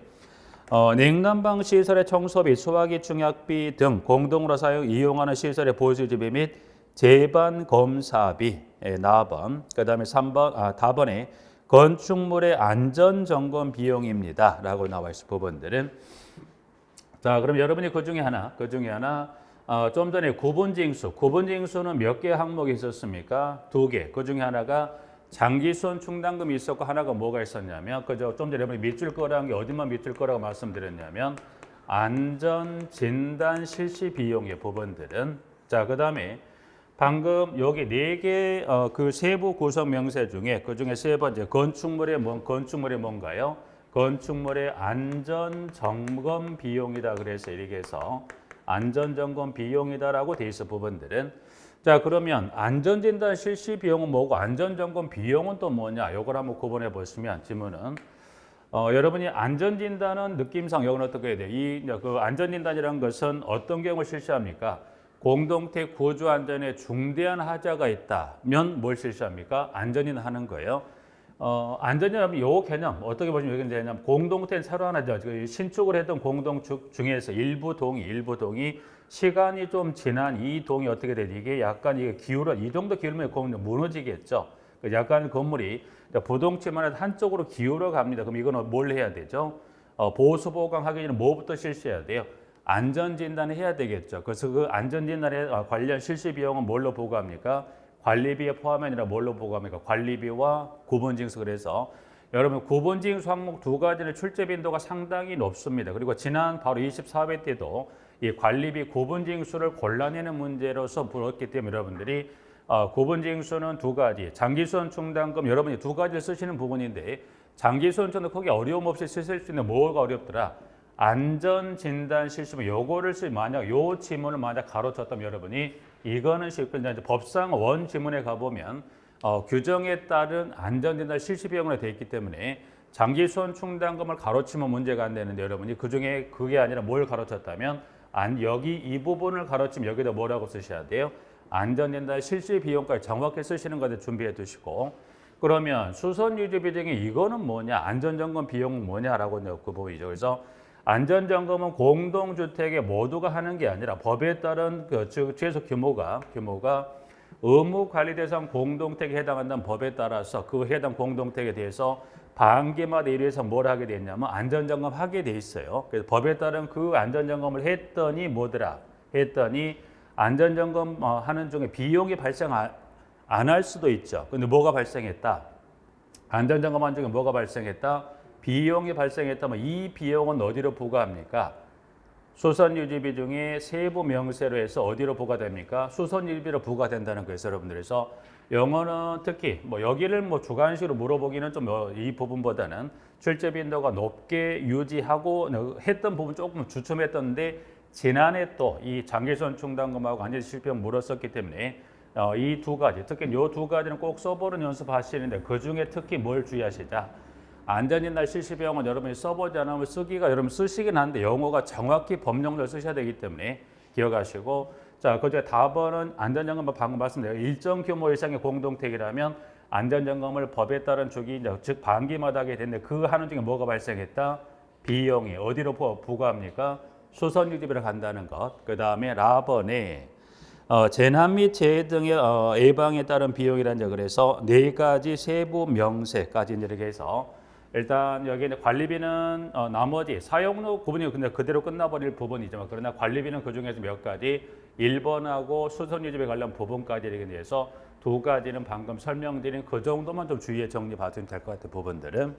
냉난방 시설의 청소비, 수화기 충약비 등 공동으로 이용하는 시설의 보수지비 및 재반 검사비 나번. 그 다음에 4번에 건축물의 안전 점검 비용입니다. 라고 나와 있을 부분들은 자, 그럼 여러분이 그 중에 하나 좀 전에 구분징수는 몇 개 항목이 있었습니까? 2개. 그 중에 하나가 장기수선 충당금이 있었고 하나가 뭐가 있었냐면 그저 좀 전에 여러분이 밑줄 거라는 게 어디만 밑줄 거라고 말씀드렸냐면 안전진단 실시 비용의 부분들은 자, 그 다음에 방금 여기 4개 그 세부 구성 명세 중에 그 중에 세 번째 건축물의 뭔가요? 건축물의 안전점검 비용이다. 그래서 이렇게 해서 안전점검 비용이다라고 돼 있어 부분들은 자, 그러면 안전진단 실시 비용은 뭐고 안전점검 비용은 또 뭐냐? 이걸 한번 구분해 보시면 지문은 여러분이 안전진단은 느낌상 이건 어떻게 해야 돼요? 그 안전진단이라는 것은 어떤 경우를 실시합니까? 공동택 구조 안전에 중대한 하자가 있다면 뭘 실시합니까? 안전진단 하는 거예요. 안전이라면 요 개념 어떻게 보시면 여기 되냐면 공동택 새로 하나죠. 신축을 했던 공동축 중에서 일부 동이 시간이 좀 지난 이 동이 어떻게 되지? 이게 약간 이게 이 정도 기울면 무너지겠죠. 약간 건물이 부동층만 해도 한쪽으로 기울어 갑니다. 그럼 이건 뭘 해야 되죠? 보수 보강하기 전에 뭐부터 실시해야 돼요? 안전진단을 해야 되겠죠. 그래서 그 안전진단에 관련 실시 비용은 뭘로 보고합니까? 관리비에 포함이 아니라 뭘로 보고합니까? 관리비와 구분징수. 그래서 여러분 구분징수 항목 2가지는 출제 빈도가 상당히 높습니다. 그리고 지난 바로 24회 때도 이 관리비 구분징수를 골라내는 문제로서 불었기 때문에 여러분들이 구분징수는 2가지, 장기수선 충당금 여러분이 2가지를 쓰시는 부분인데 장기수선 충당금 크게 어려움 없이 쓰실 수 있는 뭐가 어렵더라? 안전진단 실시면 요거를 만약 요 지문을 가로쳤다면 여러분이 이거는 쉽고 이제 법상 원 지문에 가보면 규정에 따른 안전진단 실시 비용으로 되어 있기 때문에 장기손 충당금을 가로치면 문제가 안 되는데 여러분이 그중에 그게 아니라 뭘 가로쳤다면 여기 이 부분을 가로치면 여기다 뭐라고 쓰셔야 돼요? 안전진단 실시 비용까지 정확히 쓰시는 것을 준비해 두시고 그러면 수선 유지 비용이 이거는 뭐냐? 안전점검 비용은 뭐냐라고 그 보이죠. 그래서 안전점검은 공동주택에 모두가 하는 게 아니라 법에 따른 즉 최소 규모가 의무관리대상 공동택에 해당한다는 법에 따라서 그 해당 공동택에 대해서 반기마다 1회에서 뭘 하게 돼 있냐면 안전점검 하게 돼 있어요. 그래서 법에 따른 그 안전점검을 했더니 뭐더라? 했더니 안전점검 하는 중에 비용이 발생 안 할 수도 있죠. 근데 뭐가 발생했다? 안전점검한 중에 뭐가 발생했다? 비용이 발생했다면 이 비용은 어디로 부과합니까? 수선유지비 중에 세부 명세로 해서 어디로 부과됩니까? 수선유지비로 부과된다는 거예요, 여러분들. 그래서 영어는 특히 여기를 주관식으로 물어보기는 좀 이 부분보다는 출제 빈도가 높게 유지하고 했던 부분 조금 주춤했던데 지난해 또 이 장기손 충당금하고 안전지 실비용 물었었기 때문에 이 두 가지, 특히 이 두 가지는 꼭 써보는 연습하시는데 그 중에 특히 뭘 주의하시자. 안전진단 실시비용은 여러분이 써보지 않으면 쓰기가 여러분 쓰시긴 하는데 영어가 정확히 법령대로 쓰셔야 되기 때문에 기억하시고 자, 그중에 답은 안전점검 방금 말씀드린 일정 규모 이상의 공동택이라면 안전점검을 법에 따른 주기 즉 반기마다 하게 되는데 그 하는 중에 뭐가 발생했다? 비용이 어디로 부과합니까? 수선유지비를 간다는 것. 그 다음에 라번에 재난 및 재해 등의 예방에 따른 비용이라는 점 그래서 네 가지 세부 명세까지 이렇게 해서 일단 여기 관리비는 나머지 사용료 구분이 근데 그대로 끝나버릴 부분이지만 그러나 관리비는 그 중에서 몇 가지 1번하고 수선유지비 관련 부분까지 이렇게 돼서 두 가지는 방금 설명드린 그 정도만 좀 주의해 정리 봐주면 될 것 같은 부분들은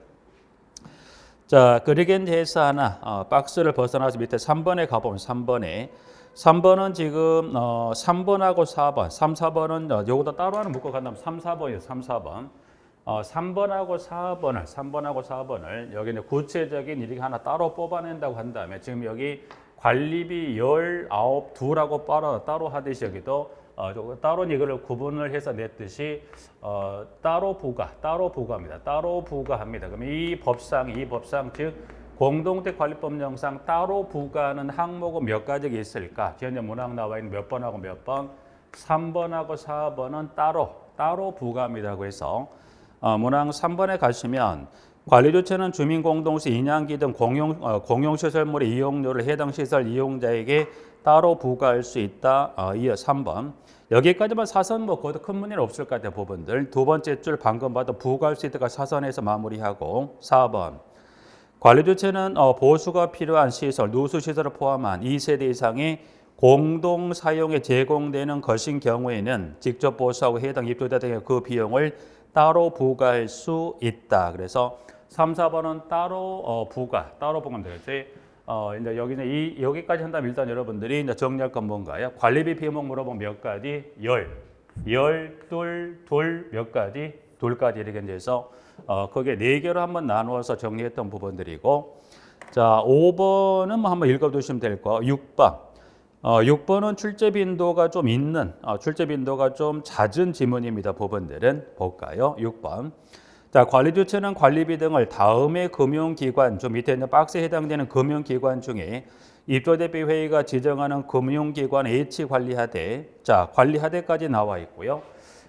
자 그리겐 대해서 하나 박스를 벗어나서 밑에 3번에 가보면 3번은 지금 3번하고 4번 3, 4번은 요거도 따로 하나 묶어 간다면 3, 4번이에요. 3, 4번 3번하고 4번을 여기 이제 구체적인 일이 하나 따로 뽑아낸다고 한 다음에 지금 여기 관리비 19두라고 따로 하듯이 여기도 따로 이거를 구분을 해서 냈듯이 따로 부과합니다. 따로 부과합니다. 그러면 이 법상 즉 공동택 관리법령상 따로 부과하는 항목은 몇 가지가 있을까? 지금 문항 나와 있는 몇 번하고 몇 번? 3번하고 4번은 따로 부과합니다라고 해서 문항 3번에 가시면 관리주체는 주민공동체 인양기 등 공용시설물의 이용료를 해당 시설 이용자에게 따로 부과할 수 있다. 이어 3번. 여기까지만 사선 그것도 큰 문제는 없을 것 같아요. 부분들. 두 번째 줄 방금 봐도 부과할 수 있다가 사선에서 마무리하고 4번. 관리주체는 보수가 필요한 시설, 누수시설을 포함한 2세대 이상의 공동 사용에 제공되는 것인 경우에는 직접 보수하고 해당 입주자 등의 그 비용을 따로 부과할 수 있다. 그래서 3, 4번은 따로 부과하면 되겠지. 이제 여기까지 한다면 일단 여러분들이 이제 정리할 건 뭔가요? 관리비 비용 물어보면 몇 가지? 둘 몇 가지? 둘까지 이렇게 해서 거기에 4개로 한번 나누어서 정리했던 부분들이고 자 5번은 한번 읽어두시면 될 거. 6번은 출제 빈도가 좀 있는 출제 빈도가 좀 잦은 지문입니다. 부분들은 볼까요? 6번. 자, 관리주체는 관리비 등을 다음의 금융기관, 좀 밑에 있는 박스에 해당되는 금융기관 중에 입조대표회의가 지정하는 금융기관 H 관리하되, 자, 관리하되까지 나와 있고요.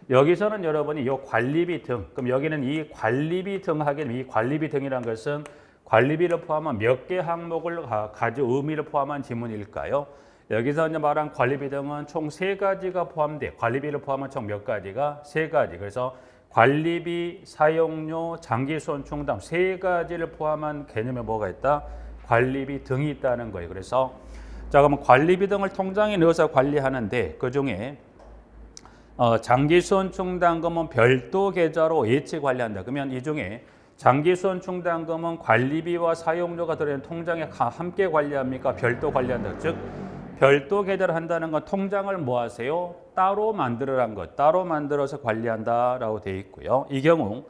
여기서는 여러분이 이 관리비 등, 그럼 여기는 이 관리비 등 하기는 이 관리비 등이란 것은 관리비를 포함한 몇 개 항목을 가지고 의미를 포함한 지문일까요? 여기서 이제 말한 관리비 등은 총 3가지가 포함돼. 관리비를 포함한 총 몇 가지가? 3가지. 그래서 관리비, 사용료, 장기손 충당 3가지를 포함한 개념에 뭐가 있다? 관리비 등이 있다는 거예요. 그래서 자 그러면 관리비 등을 통장에 넣어서 관리하는데 그 중에 장기손 충당금은 별도 계좌로 예치 관리한다. 그러면 이 중에 장기손 충당금은 관리비와 사용료가 들어있는 통장에 함께 관리합니까? 별도 관리한다. 즉 별도 계좌를 한다는 건 통장을 뭐 하세요? 따로 만들어란 것, 따로 만들어서 관리한다라고 되어 있고요. 이 경우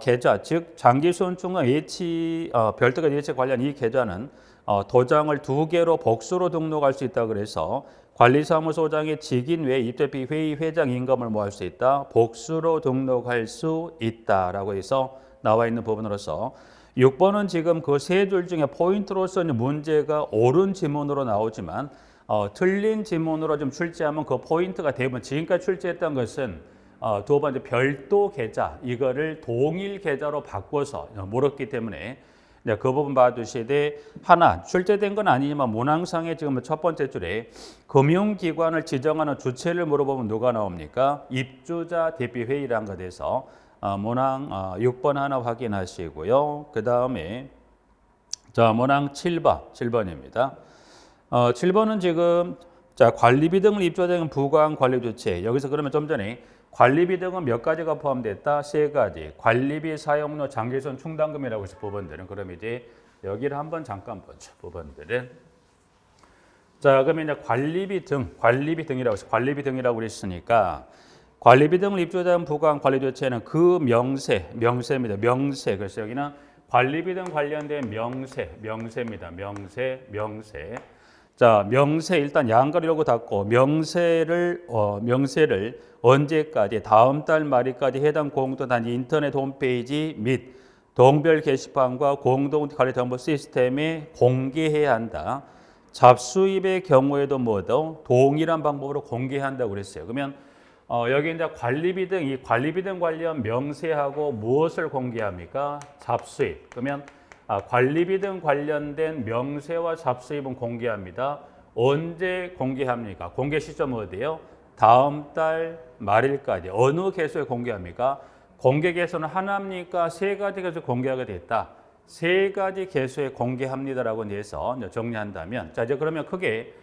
계좌, 즉 장기손충은 예치 별도 계좌 예치 관리한 이 계좌는 도장을 2개로 복수로 등록할 수 있다 그래서 관리사무소장의 직인 외에 이태피 회의 회장 임금을 모을 수 있다. 복수로 등록할 수 있다라고 해서 나와 있는 부분으로서 6번은 지금 그 세 줄 중에 포인트로서는 문제가 옳은 지문으로 나오지만 틀린 지문으로 좀 출제하면 그 포인트가 대부분 지금까지 출제했던 것은 두 번째 별도 계좌 이거를 동일 계좌로 바꿔서 물었기 때문에 그 부분 봐두시되 하나 출제된 건 아니지만 문항상에 지금 첫 번째 줄에 금융기관을 지정하는 주체를 물어보면 누가 나옵니까? 입주자 대비회의라는 것에서 문항 6번 하나 확인하시고요. 그 다음에 자 문항 7번입니다. 7번은 지금 자 관리비 등을 입주자는 부관 관리 주체 여기서 그러면 좀 전에 관리비 등은 몇 가지가 포함됐다? 세 가지. 관리비 사용료 장기손 충당금이라고 해서 부분들은 그럼 이제 여기를 한번 잠깐 보죠. 부분들은 자 그러면 이제 관리비 등이라고 해서 관리비 등이라고 그랬으니까 관리비 등을 입주자는 부관 관리 주체는 그 명세입니다. 명세. 그래서 여기는 관리비 등 관련된 명세입니다. 명세. 자, 명세 일단 양가리라고 닫고 명세를 언제까지 다음 달 말일까지 해당 공동단지 인터넷 홈페이지 및 동별 게시판과 공동 관리 정보 시스템에 공개해야 한다. 잡수입의 경우에도 뭐도 동일한 방법으로 공개해야 한다고 그랬어요. 그러면 여기 이제 관리비 등 이 관리비 등 관련 명세하고 무엇을 공개합니까? 잡수입. 그러면 관리비 등 관련된 명세와 잡수입은 공개합니다. 언제 공개합니까? 공개 시점 어디예요? 다음 달 말일까지. 어느 개수에 공개합니까? 공개 개수는 하나입니까? 세 가지 개수 공개하게 됐다. 세 가지 개수에 공개합니다라고 해서 정리한다면 자 이제 그러면 크게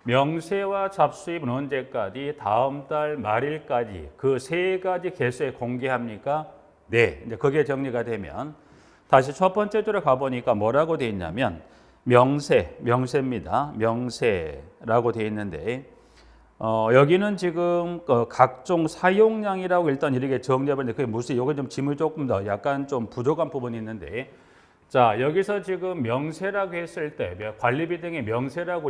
명세와 잡수입은 언제까지? 다음 달 말일까지 그 세 가지 개수에 공개합니까? 네. 이제 그게 정리가 되면 다시 첫 번째 줄에 가보니까 뭐라고 되어 있냐면 명세입니다. 명세라고 되어 있는데 여기는 지금 각종 사용량이라고 일단 이렇게 정리해봤는데 그게 무슨 이거 좀 지문이 조금 더 약간 좀 부족한 부분이 있는데 자 여기서 지금 명세라고 했을 때 관리비 등의 명세라고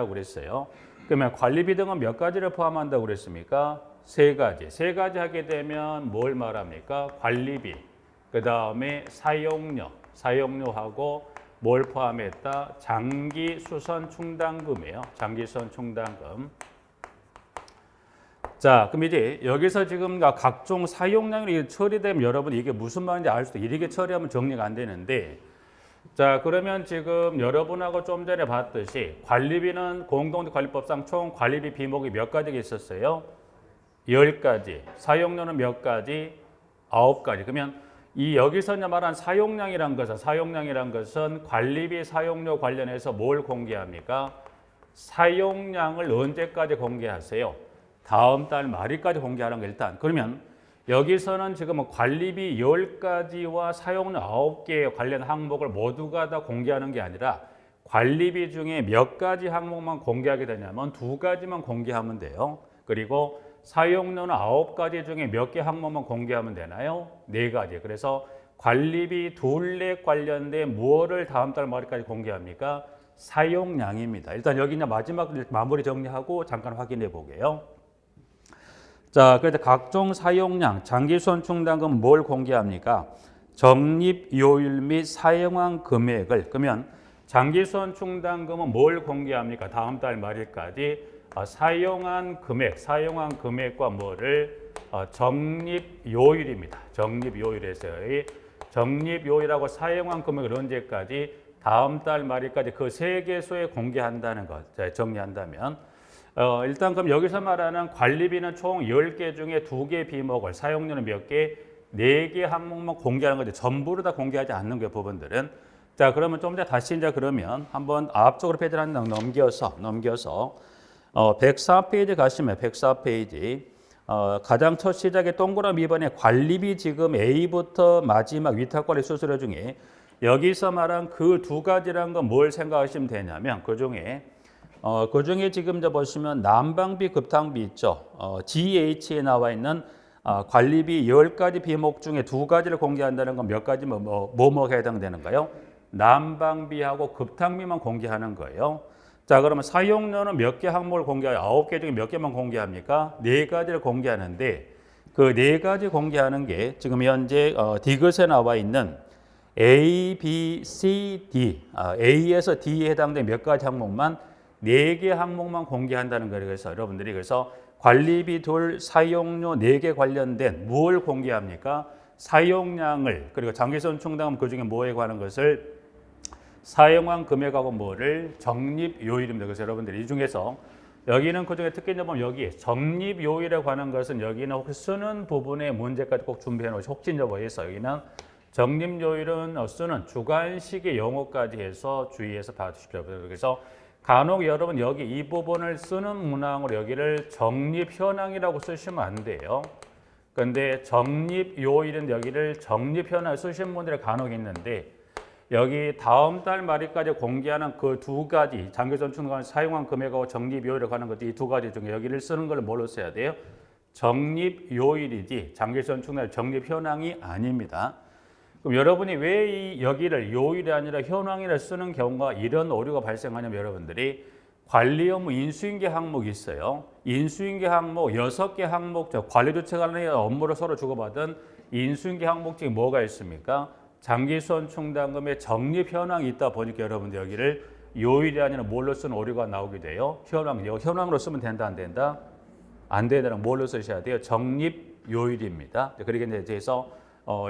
그랬어요. 그러면 관리비 등은 몇 가지를 포함한다고 그랬습니까? 세 가지 하게 되면 뭘 말합니까? 관리비 그 다음에 사용료하고 뭘 포함했다? 장기수선 충당금이에요. 장기수선 충당금. 자, 그럼 이제 여기서 지금 각종 사용량이 처리되면 여러분 이게 무슨 말인지 알 수도 이렇게 처리하면 정리가 안 되는데 자, 그러면 지금 여러분하고 좀 전에 봤듯이 관리비는 공동관리법상 총 관리비 비목이 몇 가지가 있었어요? 10가지. 사용료는 몇 가지? 9가지. 그러면 이 여기서 말한 사용량이란 것은 관리비 사용료 관련해서 뭘 공개합니까? 사용량을 언제까지 공개하세요? 다음 달 말일까지 공개하는 거 일단. 그러면 여기서는 지금 관리비 10가지와 사용료 9개의 관련 항목을 모두가 다 공개하는 게 아니라 관리비 중에 몇 가지 항목만 공개하게 되냐면 2가지만 공개하면 돼요. 그리고 사용료는 9가지 중에 몇 개 항목만 공개하면 되나요? 4가지. 그래서 관리비 둘레 관련된 무엇을 다음 달 말일까지 공개합니까? 사용량입니다. 일단 여기 이제 마지막 마무리 정리하고 잠깐 확인해 보게요. 자, 그래서 각종 사용량, 장기수선 충당금 뭘 공개합니까? 적립요율 및 사용한 금액을. 그러면 장기수선 충당금은 뭘 공개합니까? 다음 달 말일까지 사용한 금액과 뭐를 적립요율입니다. 적립요율에서의 적립요율하고 사용한 금액을 언제까지? 다음 달 말일까지 그 세 개수에 공개한다는 것. 정리한다면 일단 그럼 여기서 말하는 관리비는 총 10개 중에 2개 비목을 사용료는 몇 개? 4개 항목만 공개하는 거죠. 전부를 다 공개하지 않는 거예요, 부분들은. 자, 그러면 좀 더 다시 이제 그러면 한번 앞쪽으로 페이지를 한 넘겨서 104페이지 가시면 104페이지 가장 첫 시작에 동그라미 2번에 관리비 지금 A부터 마지막 위탁관리 수수료 중에 여기서 말한 그 2가지라는 건 뭘 생각하시면 되냐면 그 중에 지금 이제 보시면 난방비, 급탕비 있죠. GH에 나와 있는 관리비 10가지 비목 중에 2가지를 공개한다는 건 몇 가지 뭐뭐가 해당되는가요? 난방비하고 급탕비만 공개하는 거예요. 자, 그러면 사용료는 몇 개 항목을 공개해요? 9개 중에 몇 개만 공개합니까? 4가지를 공개하는데 그 4가지 공개하는 게 지금 현재 디귿에 나와 있는 A, B, C, D, A에서 D에 해당되는 몇 가지 항목만 4개 항목만 공개한다는 거예요. 그래서 여러분들이 그래서 관리비 둘, 사용료 4개 관련된 뭘 공개합니까? 사용량을 그리고 장기선 충당금 그중에 뭐에 관한 것을 사용한 금액하고 뭐를 적립요일입니다. 그래서 여러분들이 이 중에서 여기는 그중에 특징을 보면 여기 적립요일에 관한 것은 여기는 혹시 쓰는 부분의 문제까지 꼭 준비해 놓으시고 혹시 여부에서 여기는 적립요일은 쓰는 주관식의 용어까지 해서 주의해서 봐주십시오. 그래서 간혹 여러분 여기 이 부분을 쓰는 문항으로 여기를 적립현황이라고 쓰시면 안 돼요. 그런데 적립요일은 여기를 적립현황 쓰신 분들이 간혹 있는데 여기 다음 달 말일까지 공개하는 그 2가지 장기선 충당금 사용한 금액하고 적립요일에 관한 것 이 2가지 중에 여기를 쓰는 걸 뭘로 써야 돼요? 적립요일이지 장기선 충당금 적립현황이 아닙니다. 그럼 여러분이 왜 이 여기를 요일이 아니라 현황이라 쓰는 경우가 이런 오류가 발생하냐면 여러분들이 관리 업무 인수인계 항목이 있어요. 인수인계 항목 6개 항목 관리주체 간의 업무를 서로 주고받은 인수인계 항목 중에 뭐가 있습니까? 장기선 충당금의 적립 현황이 있다 보니까 여러분들 여기를 요일이 아니라 뭘로 쓰는 오류가 나오게 돼요. 현황으로 쓰면 된다 안 된다? 안 된다는 뭘로 쓰셔야 돼요? 적립 요일입니다. 그러니까 이제 해서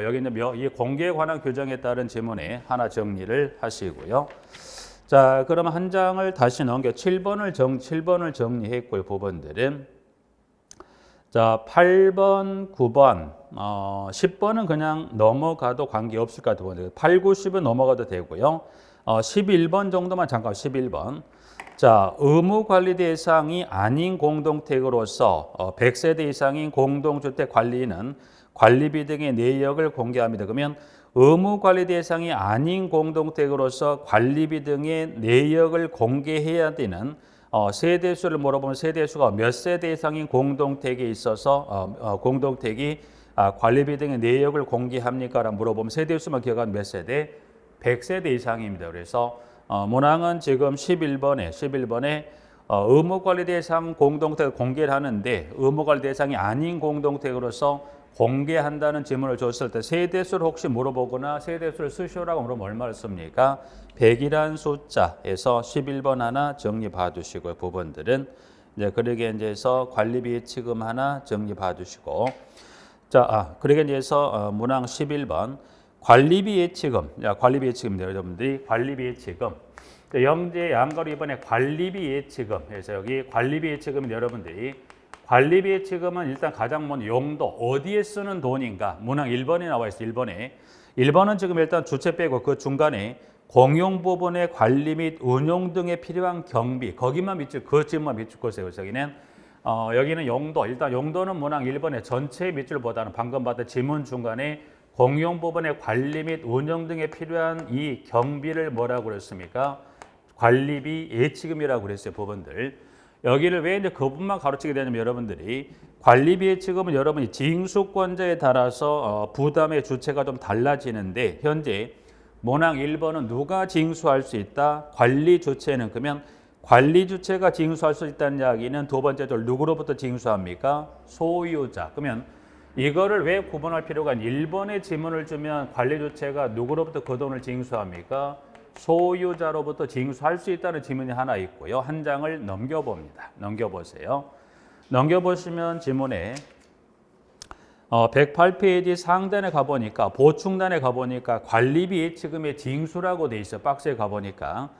여기 있는 이 공개에 관한 규정에 따른 지문에 하나 정리를 하시고요. 자, 그러면 한 장을 다시 넘겨 7번을 정리했고요. 부분들은 자, 8번, 9번, 10번은 그냥 넘어가도 관계없을 것 같아요. 8, 9, 10은 넘어가도 되고요. 11번 정도만 잠깐 11번. 자, 의무관리 대상이 아닌 공동택으로서 100세대 이상인 공동주택 관리는 관리비 등의 내역을 공개합니다. 그러면 의무관리 대상이 아닌 공동택으로서 관리비 등의 내역을 공개해야 되는 세대수를 물어보면 세대수가 몇 세대 이상인 공동택에 있어서 공동택이 관리비 등의 내역을 공개합니까? 라고 물어보면 세대수만 기억하면 몇 세대? 100세대 이상입니다. 그래서 문항은 지금 11번에 의무관리 대상 공동택을 공개를 하는데 의무관리 대상이 아닌 공동택으로서 공개한다는 질문을 줬을 때 세대수를 혹시 물어보거나 세대수를 쓰시오라고 물으면 얼마를 씁니까? 100이란 숫자에서 11번 하나 정리 봐두시고요. 부분들은 이제 그러게 이제 해서 관리비 예치금 하나 정리 봐두시고 자, 그러게 이제 해서 문항 11번 관리비 예치금. 관리비 예치금입니다. 여러분들이 관리비 예치금. 영재 양가로 이번에 관리비 예치금. 그래서 여기 관리비 예치금은 여러분들이 관리비 예치금은 일단 가장 먼저 용도 어디에 쓰는 돈인가 문항 1번에 나와 있어요. 1번은 지금 일단 주체 빼고 그 중간에 공용 부분의 관리 및 운용 등에 필요한 경비 거기만 밑줄 그 질문만 밑줄 그으세요. 그래서 여기는 용도 일단 용도는 문항 1번의 전체 밑줄보다는 방금 봤던 질문 중간에 공용 부분의 관리 및 운영 등에 필요한 이 경비를 뭐라고 그랬습니까? 관리비 예치금이라고 그랬어요. 부분들. 여기를 왜 이제 그 부분만 가로치게 되냐면 여러분들이 관리비 예치금은 여러분이 징수권자에 따라서 부담의 주체가 좀 달라지는데 현재 문항 1번은 누가 징수할 수 있다? 관리 주체는 그러면 관리 주체가 징수할 수 있다는 이야기는 두 번째 줄 누구로부터 징수합니까? 소유자. 그러면 이거를 왜 구분할 필요가 있는 1번의 지문을 주면 관리 주체가 누구로부터 그 돈을 징수합니까? 소유자로부터 징수할 수 있다는 지문이 하나 있고요. 한 장을 넘겨봅니다. 넘겨보세요. 넘겨보시면 지문에 108페이지 상단에 가보니까 보충단에 가보니까 관리비 예치금의 징수라고 돼 있어요. 박스에 가보니까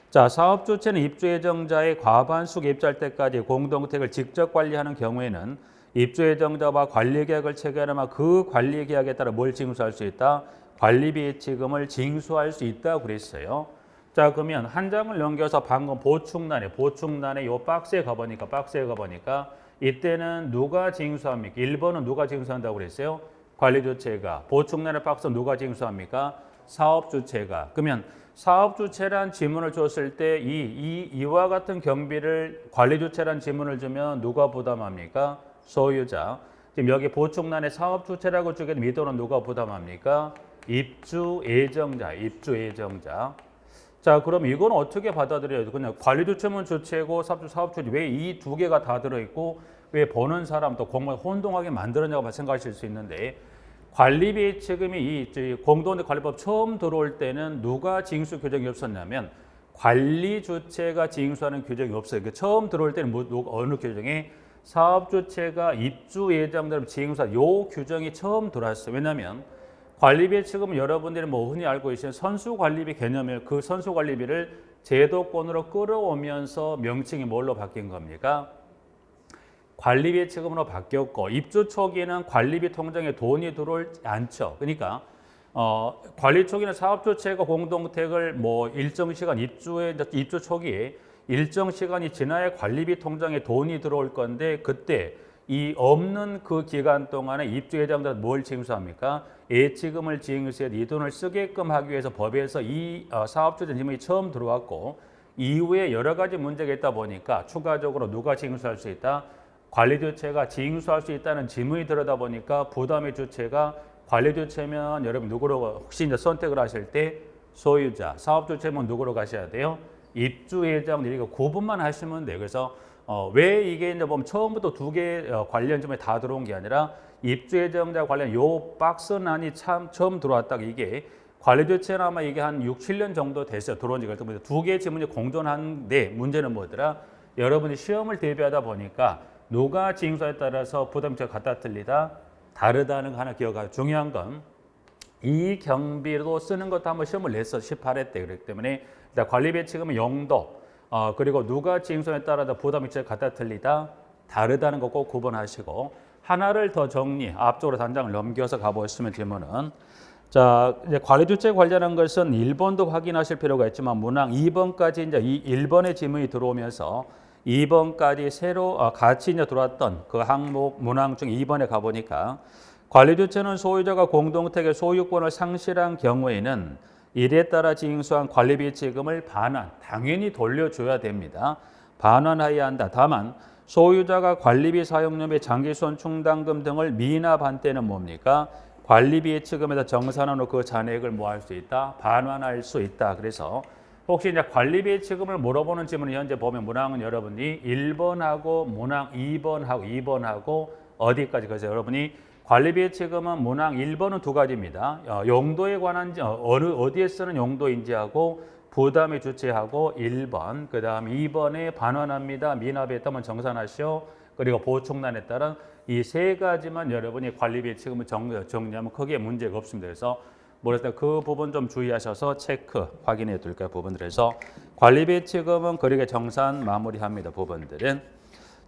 자, 사업주체는 입주예정자의 과반수가 입주할 때까지 공동택을 직접 관리하는 경우에는 입주예정자와 관리계약을 체결하면 그 관리계약에 따라 뭘 징수할 수 있다? 관리비 예치금을 징수할 수 있다고 그랬어요. 자, 그러면 한 장을 넘겨서 방금 보충란에 요 박스에 가보니까 이때는 누가 징수합니까? 1번은 누가 징수한다고 그랬어요? 관리주체가. 보충란의 박스는 누가 징수합니까? 사업주체가. 그러면 사업주체란 지문을 줬을 때 이와 같은 경비를 관리주체란 지문을 주면 누가 부담합니까? 소유자. 지금 여기 보충란에 사업주체라고 주게 되면 이 돈은 누가 부담합니까? 입주예정자. 자, 그럼 이건 어떻게 받아들여야 돼? 그냥 관리주체면 주체고 사업주체 왜 이 두 개가 다 들어있고 왜 보는 사람 또 공무원 혼동하게 만들었냐고 생각하실 수 있는데 관리비 지금이 이 공동관리법 처음 들어올 때는 누가 징수 규정이 없었냐면 관리주체가 징수하는 규정이 없어요. 그러니까 처음 들어올 때는 어느 규정에 사업주체가 입주예정대로 징수한 요 규정이 처음 들어왔어요. 왜냐하면 관리비 지금 여러분들이 뭐 흔히 알고 계시는 선수관리비 개념을 그 선수관리비를 제도권으로 끌어오면서 명칭이 뭘로 바뀐 겁니까? 관리비 지급으로 바뀌었고 입주 초기에는 관리비 통장에 돈이 들어오지 않죠. 그러니까 관리 초기는 사업주체가 공동택을 뭐 일정 시간 입주 초기에 일정 시간이 지나야 관리비 통장에 돈이 들어올 건데 그때 이 없는 그 기간 동안에 입주 예정자는 뭘 징수합니까? 예치금을 징수해 이 돈을 쓰게끔 하기 위해서 법에서 이 사업주체 지문이 처음 들어왔고 이후에 여러 가지 문제가 있다 보니까 추가적으로 누가 징수할 수 있다? 관리주체가 징수할 수 있다는 지문이 들어다 보니까 부담의 주체가 관리주체면 여러분 누구로 혹시 이제 선택을 하실 때 소유자, 사업주체면 누구로 가셔야 돼요? 입주예정 이렇게 구분만 하시면 돼요. 그래서 왜 이게 이제 보면 처음부터 두 개 관련 점에 다 들어온 게 아니라 입주예정자 관련 요 박스란이 참 처음 들어왔다가 이게 관리주체는 아마 이게 한 6, 7년 정도 됐어요. 들어온 지가. 두 개의 지문이 공존한데 문제는 뭐더라? 여러분이 시험을 대비하다 보니까 누가 징수에 따라서 부담치가 같다 틀리다 다르다는 거 하나 기억하세요. 중요한 건 이 경비로 쓰는 것도 한번 시험을 냈어 18회 때 그렇기 때문에 일단 관리비 지금은 용도 그리고 누가 징수에 따라서 부담치가 같다 틀리다 다르다는 거 꼭 구분하시고 하나를 더 정리 앞쪽으로 단장을 넘겨서 가보시면 질문은 자 이제 관리주체 관련한 것은 1번도 확인하실 필요가 있지만 문항 2번까지 이제 이 1번의 지문이 들어오면서 2번까지 새로 같이 이제 들어왔던 그 항목 문항 중 2번에 가보니까 관리주체는 소유자가 공동택의 소유권을 상실한 경우에는 이에 따라 징수한 관리비 지급을 반환, 당연히 돌려줘야 됩니다. 반환해야 한다. 다만 소유자가 관리비 사용료 및 장기손 충당금 등을 미납한 때는 뭡니까? 관리비 지급에다 정산한 후 그 잔액을 뭐 할 수 있다? 반환할 수 있다. 그래서 혹시 이제 관리비 지급을 물어보는 질문을 현재 보면 문항은 여러분이 1번하고 문항 2번하고 어디까지 그래서 여러분이 관리비 지급은 문항 1번은 두 가지입니다. 용도에 관한 어디에 쓰는 용도인지하고 부담의 주체하고 1번 그다음 2번에 반환합니다. 미납했다면 정산하시오. 그리고 보충난에 따른 이 세 가지만 여러분이 관리비 지급을 정리하면 크게 문제가 없습니다. 그래서 뭐랄까 그 부분 좀 주의하셔서 체크 확인해 둘까 부분들에서 관리비 지급은 그렇게 정산 마무리합니다. 부분들은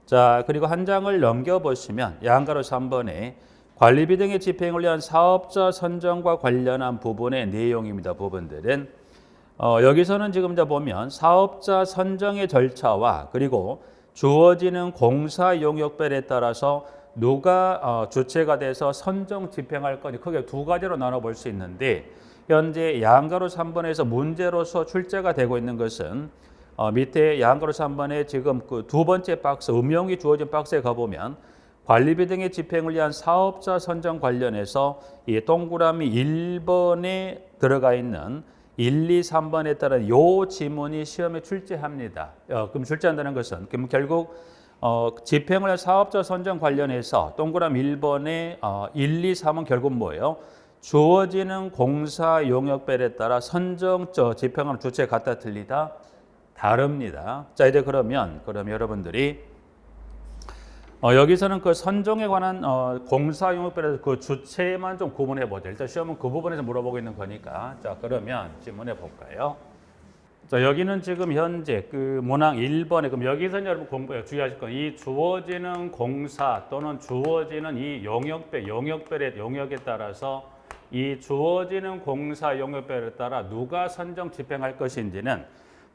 자 그리고 한 장을 넘겨 보시면 양가로 3번에 관리비 등의 집행을 위한 사업자 선정과 관련한 부분의 내용입니다. 부분들은 여기서는 지금 이제 보면 사업자 선정의 절차와 그리고 주어지는 공사 용역별에 따라서 누가 주체가 돼서 선정 집행할 건지 크게 두 가지로 나눠볼 수 있는데 현재 양가로 3번에서 문제로서 출제가 되고 있는 것은 밑에 양가로 3번에 지금 그 두 번째 박스 음용이 주어진 박스에 가보면 관리비 등의 집행을 위한 사업자 선정 관련해서 이 동그라미 1번에 들어가 있는 1, 2, 3번에 따른 요 지문이 시험에 출제합니다. 그럼 출제한다는 것은 그럼 결국 집행을 할 사업자 선정 관련해서 동그라미 1번에 1, 2, 3은 결국 뭐예요? 주어지는 공사 용역별에 따라 선정 집행하는 주체 같다 틀리다 다릅니다. 자 이제 그러면 여러분들이 여기서는 그 선정에 관한 공사 용역별에서 그 주체만 좀 구분해 보죠. 일단 시험은 그 부분에서 물어보고 있는 거니까. 자, 그러면 질문해 볼까요? 자, 여기는 지금 현재 그 문항 1번에 그럼 여기서 여러분 주의하실 건 이 주어지는 공사 또는 주어지는 이 용역에 따라서 이 주어지는 공사 용역별에 따라 누가 선정 집행할 것인지는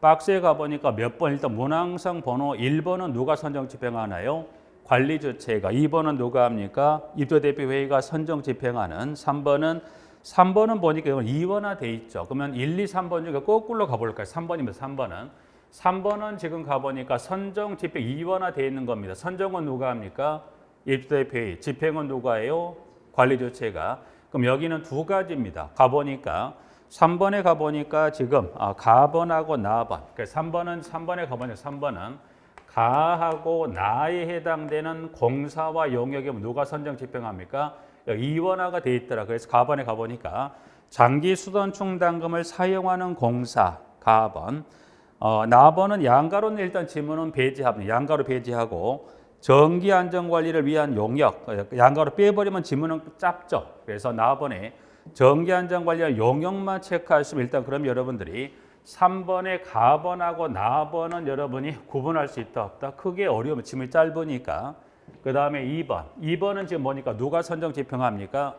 박스에 가 보니까 몇 번 일단 문항상 번호 1번은 누가 선정 집행하나요? 관리주체가 2번은 누가 합니까? 입주대표회의가 선정 집행하는 3번은 보니까 이건 이원화돼 있죠. 그러면 1, 2, 3번 중에 거꾸로 가볼까요? 3번입니다. 3번은 지금 가보니까 선정 집행 이원화돼 있는 겁니다. 선정은 누가 합니까? 입주대표회의. 집행은 누가 해요? 관리주체가. 그럼 여기는 두 가지입니다. 가보니까 3번에 가보니까 지금 가번하고 나번. 그러니까 3번에 가보니까 3번은 가하고 나에 해당되는 공사와 용역이 누가 선정 집행합니까? 이원화가 돼 있더라. 그래서 가번에 가보니까 장기 수선 충당금을 사용하는 공사 가번. 나번은 양가로는 일단 지문은 배제합니다. 양가로 배제하고 정기 안전 관리를 위한 용역, 양가로 빼버리면 지문은 짧죠. 그래서 나번에 정기 안전 관리와 용역만 체크하시면 일단 그럼 여러분들이 3번의 가번하고 나번은 여러분이 구분할 수 있다 없다? 크게 어려우면 지문이 짧으니까. 그 다음에 2번. 2번은 지금 뭐니까 누가 선정 집행합니까?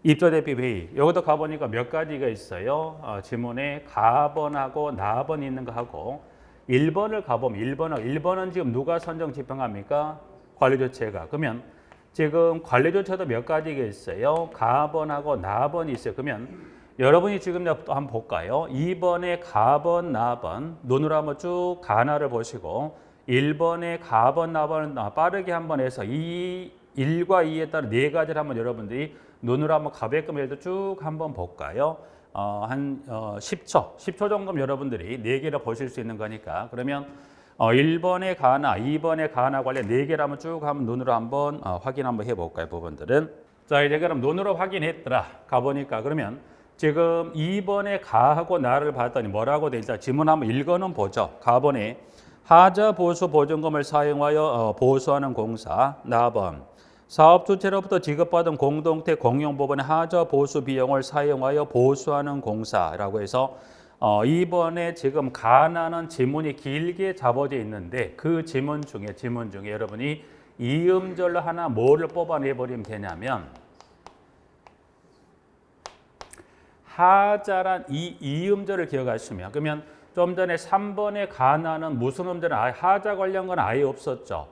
입조대표 회의. 여기도 가보니까 몇 가지가 있어요. 지문에 가번하고 나번 있는 거 하고 1번을 가보면 1번은 지금 누가 선정 집행합니까? 관리조체가. 그러면 지금 관리조체도 몇 가지가 있어요. 가번하고 나번이 있어요. 그러면 여러분이 지금 한번 볼까요? 2번에 가번, 나번 눈으로 한번 쭉 가나를 보시고 1번에 가번, 나번은 빠르게 한번 해서 1과 2에 따라 네 가지를 한번 여러분들이 눈으로 한번 가볍게 해도 쭉 한번 볼까요? 한 10초 정도 여러분들이 네 개를 보실 수 있는 거니까 그러면 1번의 가나, 2번의 가나 관련 네 개를 한번 쭉 한번 눈으로 한번 확인 한번 해볼까요? 부분들은. 자, 이제 그럼 눈으로 확인했더라. 가보니까 그러면 지금 2번의 가하고 나를 봤더니 뭐라고 돼 있다. 지문 한번 읽어는 보죠. 가번에 하자 보수 보증금을 사용하여 보수하는 공사. 나번 사업 주체로부터 지급받은 공동태 공용 부분의 하자 보수 비용을 사용하여 보수하는 공사라고 해서 2번에 지금 가나는 지문이 길게 잡아져 있는데 그 지문 중에 여러분이 이음절로 하나 뭐를 뽑아내 버리면 되냐면 하자란 이 이음절을 기억하시면 그러면 좀 전에 3번의 가나는 무슨 음절은 하자 관련 건 아예 없었죠.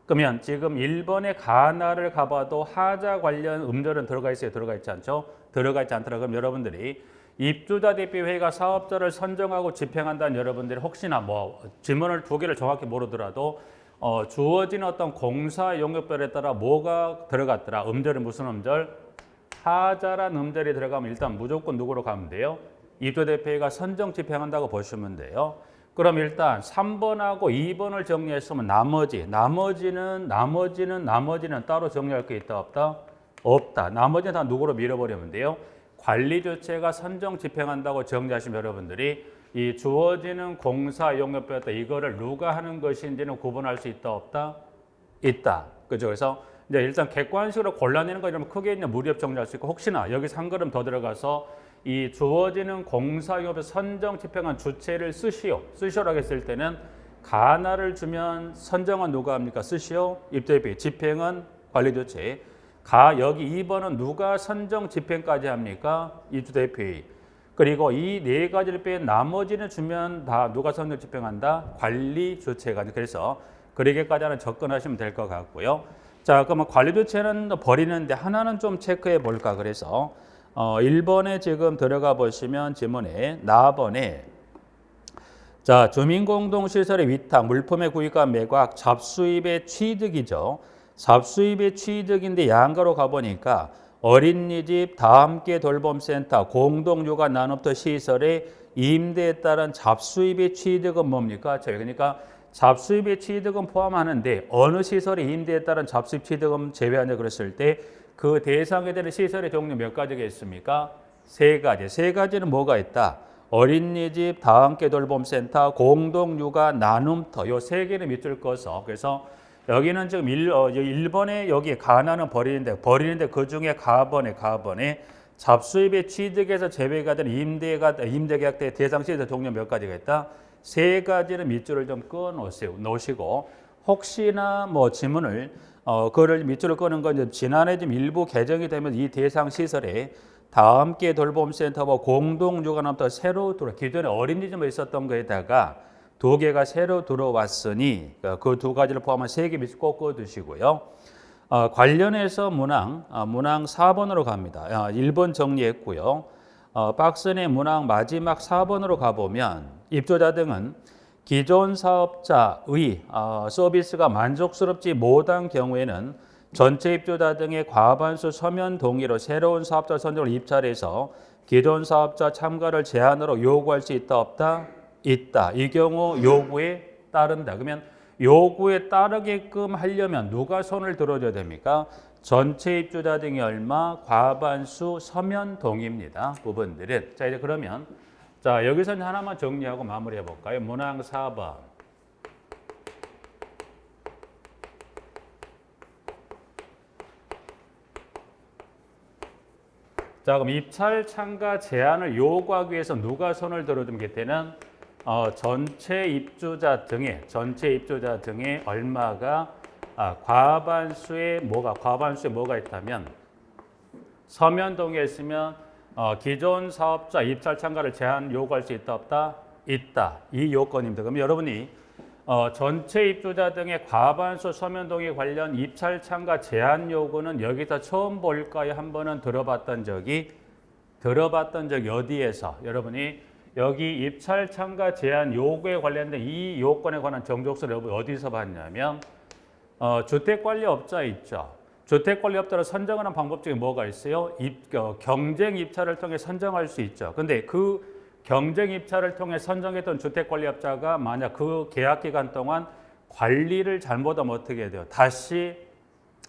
그러면 지금 1번의 가나를 가봐도 하자 관련 음절은 들어가 있어요? 들어가 있지 않죠? 들어가 있지 않더라. 그럼 여러분들이 입주자 대표회의가 사업자를 선정하고 집행한다는 여러분들이 혹시나 뭐 지문을 두 개를 정확히 모르더라도 주어진 어떤 공사 용역별에 따라 뭐가 들어갔더라. 음절은 무슨 음절? 하자란 음절이 들어가면 일단 무조건 누구로 가면 돼요? 입주자 대표회의가 선정 집행한다고 보시면 돼요. 그럼 일단 3번하고 2번을 정리했으면 나머지는 따로 정리할 게 있다 없다? 없다. 나머지는 다 누구로 밀어버리면 돼요? 관리주체가 선정 집행한다고 정리하시면 여러분들이 이 주어지는 공사 용역별에 이거를 누가 하는 것인지는 구분할 수 있다 없다? 있다. 그죠? 그래서 이제 일단 객관식으로 골라내는 거 이러면 크게 있는 무리업 정리할 수 있고 혹시나 여기서 한 걸음 더 들어가서 이 주어지는 공사용업에 선정 집행한 주체를 쓰시오라고 했을 때는 가나를 주면 선정은 누가 합니까? 쓰시오. 입주대표 집행은 관리주체. 여기 2번은 누가 선정 집행까지 합니까? 입주대표회의. 그리고 이 네 가지를 뺀 나머지는 주면 다 누가 선정 집행한다? 관리주체가. 그래서 그러기까지 하나 접근하시면 될 것 같고요. 자, 그러면 관리주체는 버리는데 하나는 좀 체크해 볼까 그래서 1번에 지금 들어가 보시면 지문에 나번에 자 주민공동시설의 위탁, 물품의 구입과 매각, 잡수입의 취득이죠. 잡수입의 취득인데 양가로 가보니까 어린이집, 다함께 돌봄센터, 공동육아 나눔터 시설의 임대에 따른 잡수입의 취득은 뭡니까? 그러니까 잡수입의 취득은 포함하는데 어느 시설의 임대에 따른 잡수입 취득은 제외하냐 그랬을 때 그 대상에 되는 시설의 종류 몇 가지가 있습니까? 세 가지. 세 가지는 뭐가 있다? 어린이집, 다함께 돌봄센터, 공동육아 나눔터 요 세 개를 밑줄 꺼서 그래서 여기는 지금 1번에 여기 가나는 버리는데 그 중에 가번에 잡수입의 취득에서 제외가 되는 임대계약 때 대상 시설 종류 몇 가지가 있다? 세 가지는 밑줄을 좀 꺼 놓으시고 혹시나 뭐 지문을 그를 밑줄을 끄는 건 지난해 좀 일부 개정이 되면 이 대상 시설에 다함께 돌봄센터와 공동육아나눔터 새로 기존에 어린이집에 있었던 거에다가 두 개가 새로 들어왔으니 그 두 가지를 포함한 세 개 밑줄 꼭 꺼두시고요. 관련해서 문항 4번으로 갑니다. 1번 정리했고요. 박스 내 문항 마지막 4번으로 가보면 입주자 등은 기존 사업자의 서비스가 만족스럽지 못한 경우에는 전체 입주자 등의 과반수 서면 동의로 새로운 사업자 선정을 입찰해서 기존 사업자 참가를 제한으로 요구할 수 있다 없다? 있다. 이 경우 요구에 따른다. 그러면 요구에 따르게끔 하려면 누가 손을 들어줘야 됩니까? 전체 입주자 등이 얼마? 과반수 서면 동의입니다. 부분들은. 자, 이제 그러면 자, 여기서는 하나만 정리하고 마무리해 볼까요? 문항 4번. 자, 그럼 입찰 참가 제한을 요구하기 위해서 누가 손을 들어주면 그때는 전체 입주자 등의 얼마가 과반수에 뭐가 있다면 서면 동의했으면 기존 사업자 입찰 참가를 제한 요구할 수 있다 없다? 있다. 이 요건입니다. 그럼 여러분이 전체 입주자 등의 과반수 서면 동의 관련 입찰 참가 제한 요구는 여기서 처음 볼까요? 한 번은 들어봤던 적이 어디에서 여러분이 여기 입찰 참가 제한 요구에 관련된 이 요건에 관한 정족서를 어디서 봤냐면 주택관리업자 있죠. 주택관리업자를 선정하는 방법 중에 뭐가 있어요? 경쟁 입찰을 통해 선정할 수 있죠. 근데 그 경쟁 입찰을 통해 선정했던 주택관리업자가 만약 그 계약 기간 동안 관리를 잘못하면 어떻게 돼요? 다시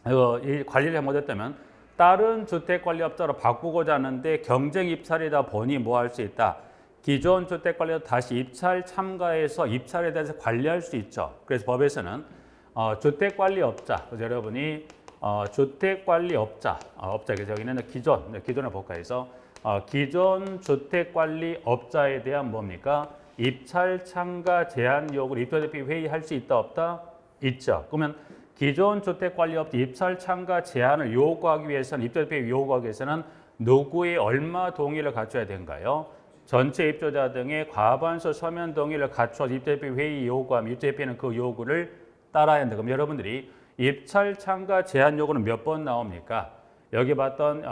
이 관리를 잘못했다면 다른 주택관리업자로 바꾸고자 하는데 경쟁 입찰이다 보니 뭐 할 수 있다? 기존 주택관리업자 다시 입찰 참가해서 입찰에 대해서 관리할 수 있죠. 그래서 법에서는 주택관리업자, 그래서 여러분이 주택관리업자, 그래서 여기는 기존을 볼까 해서 기존 주택관리업자에 대한 뭡니까? 입찰 참가 제한 요구를 입주대표 회의할 수 있다 없다? 있죠. 그러면 기존 주택관리업자 입찰 참가 제한을 요구하기 위해서는 입주대표 요구하기 위해서는 누구의 얼마 동의를 갖춰야 되는가요? 전체 입주자 등의 과반수 서면 동의를 갖춰 입주대표 회의 요구하면 입주대표는 그 요구를 따라야 한다. 그럼 여러분들이 입찰 참가 제한 요구는 몇 번 나옵니까? 여기 봤던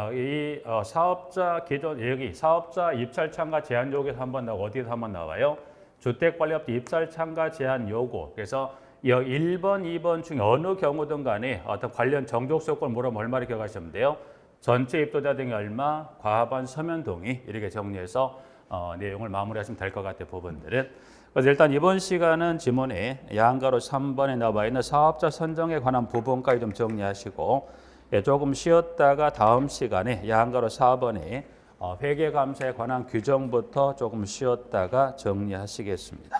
사업자 기존 여기 사업자 입찰 참가 제한 요구에서 한번 나오고 어디에서 한번 나와요? 주택관리업자 입찰 참가 제한 요구. 그래서 1번, 2번 중에 어느 경우든 간에 어떤 관련 정족수 요건을 물으면 얼마를 기억하시면 돼요? 전체 입주자 등이 얼마? 과반 서면 동의. 이렇게 정리해서 내용을 마무리하시면 될 것 같아요. 부분들은. 그래서 일단 이번 시간은 지문에 양가로 3번에 나와 있는 사업자 선정에 관한 부분까지 좀 정리하시고 조금 쉬었다가 다음 시간에 양가로 4번에 회계감사에 관한 규정부터 조금 쉬었다가 정리하시겠습니다.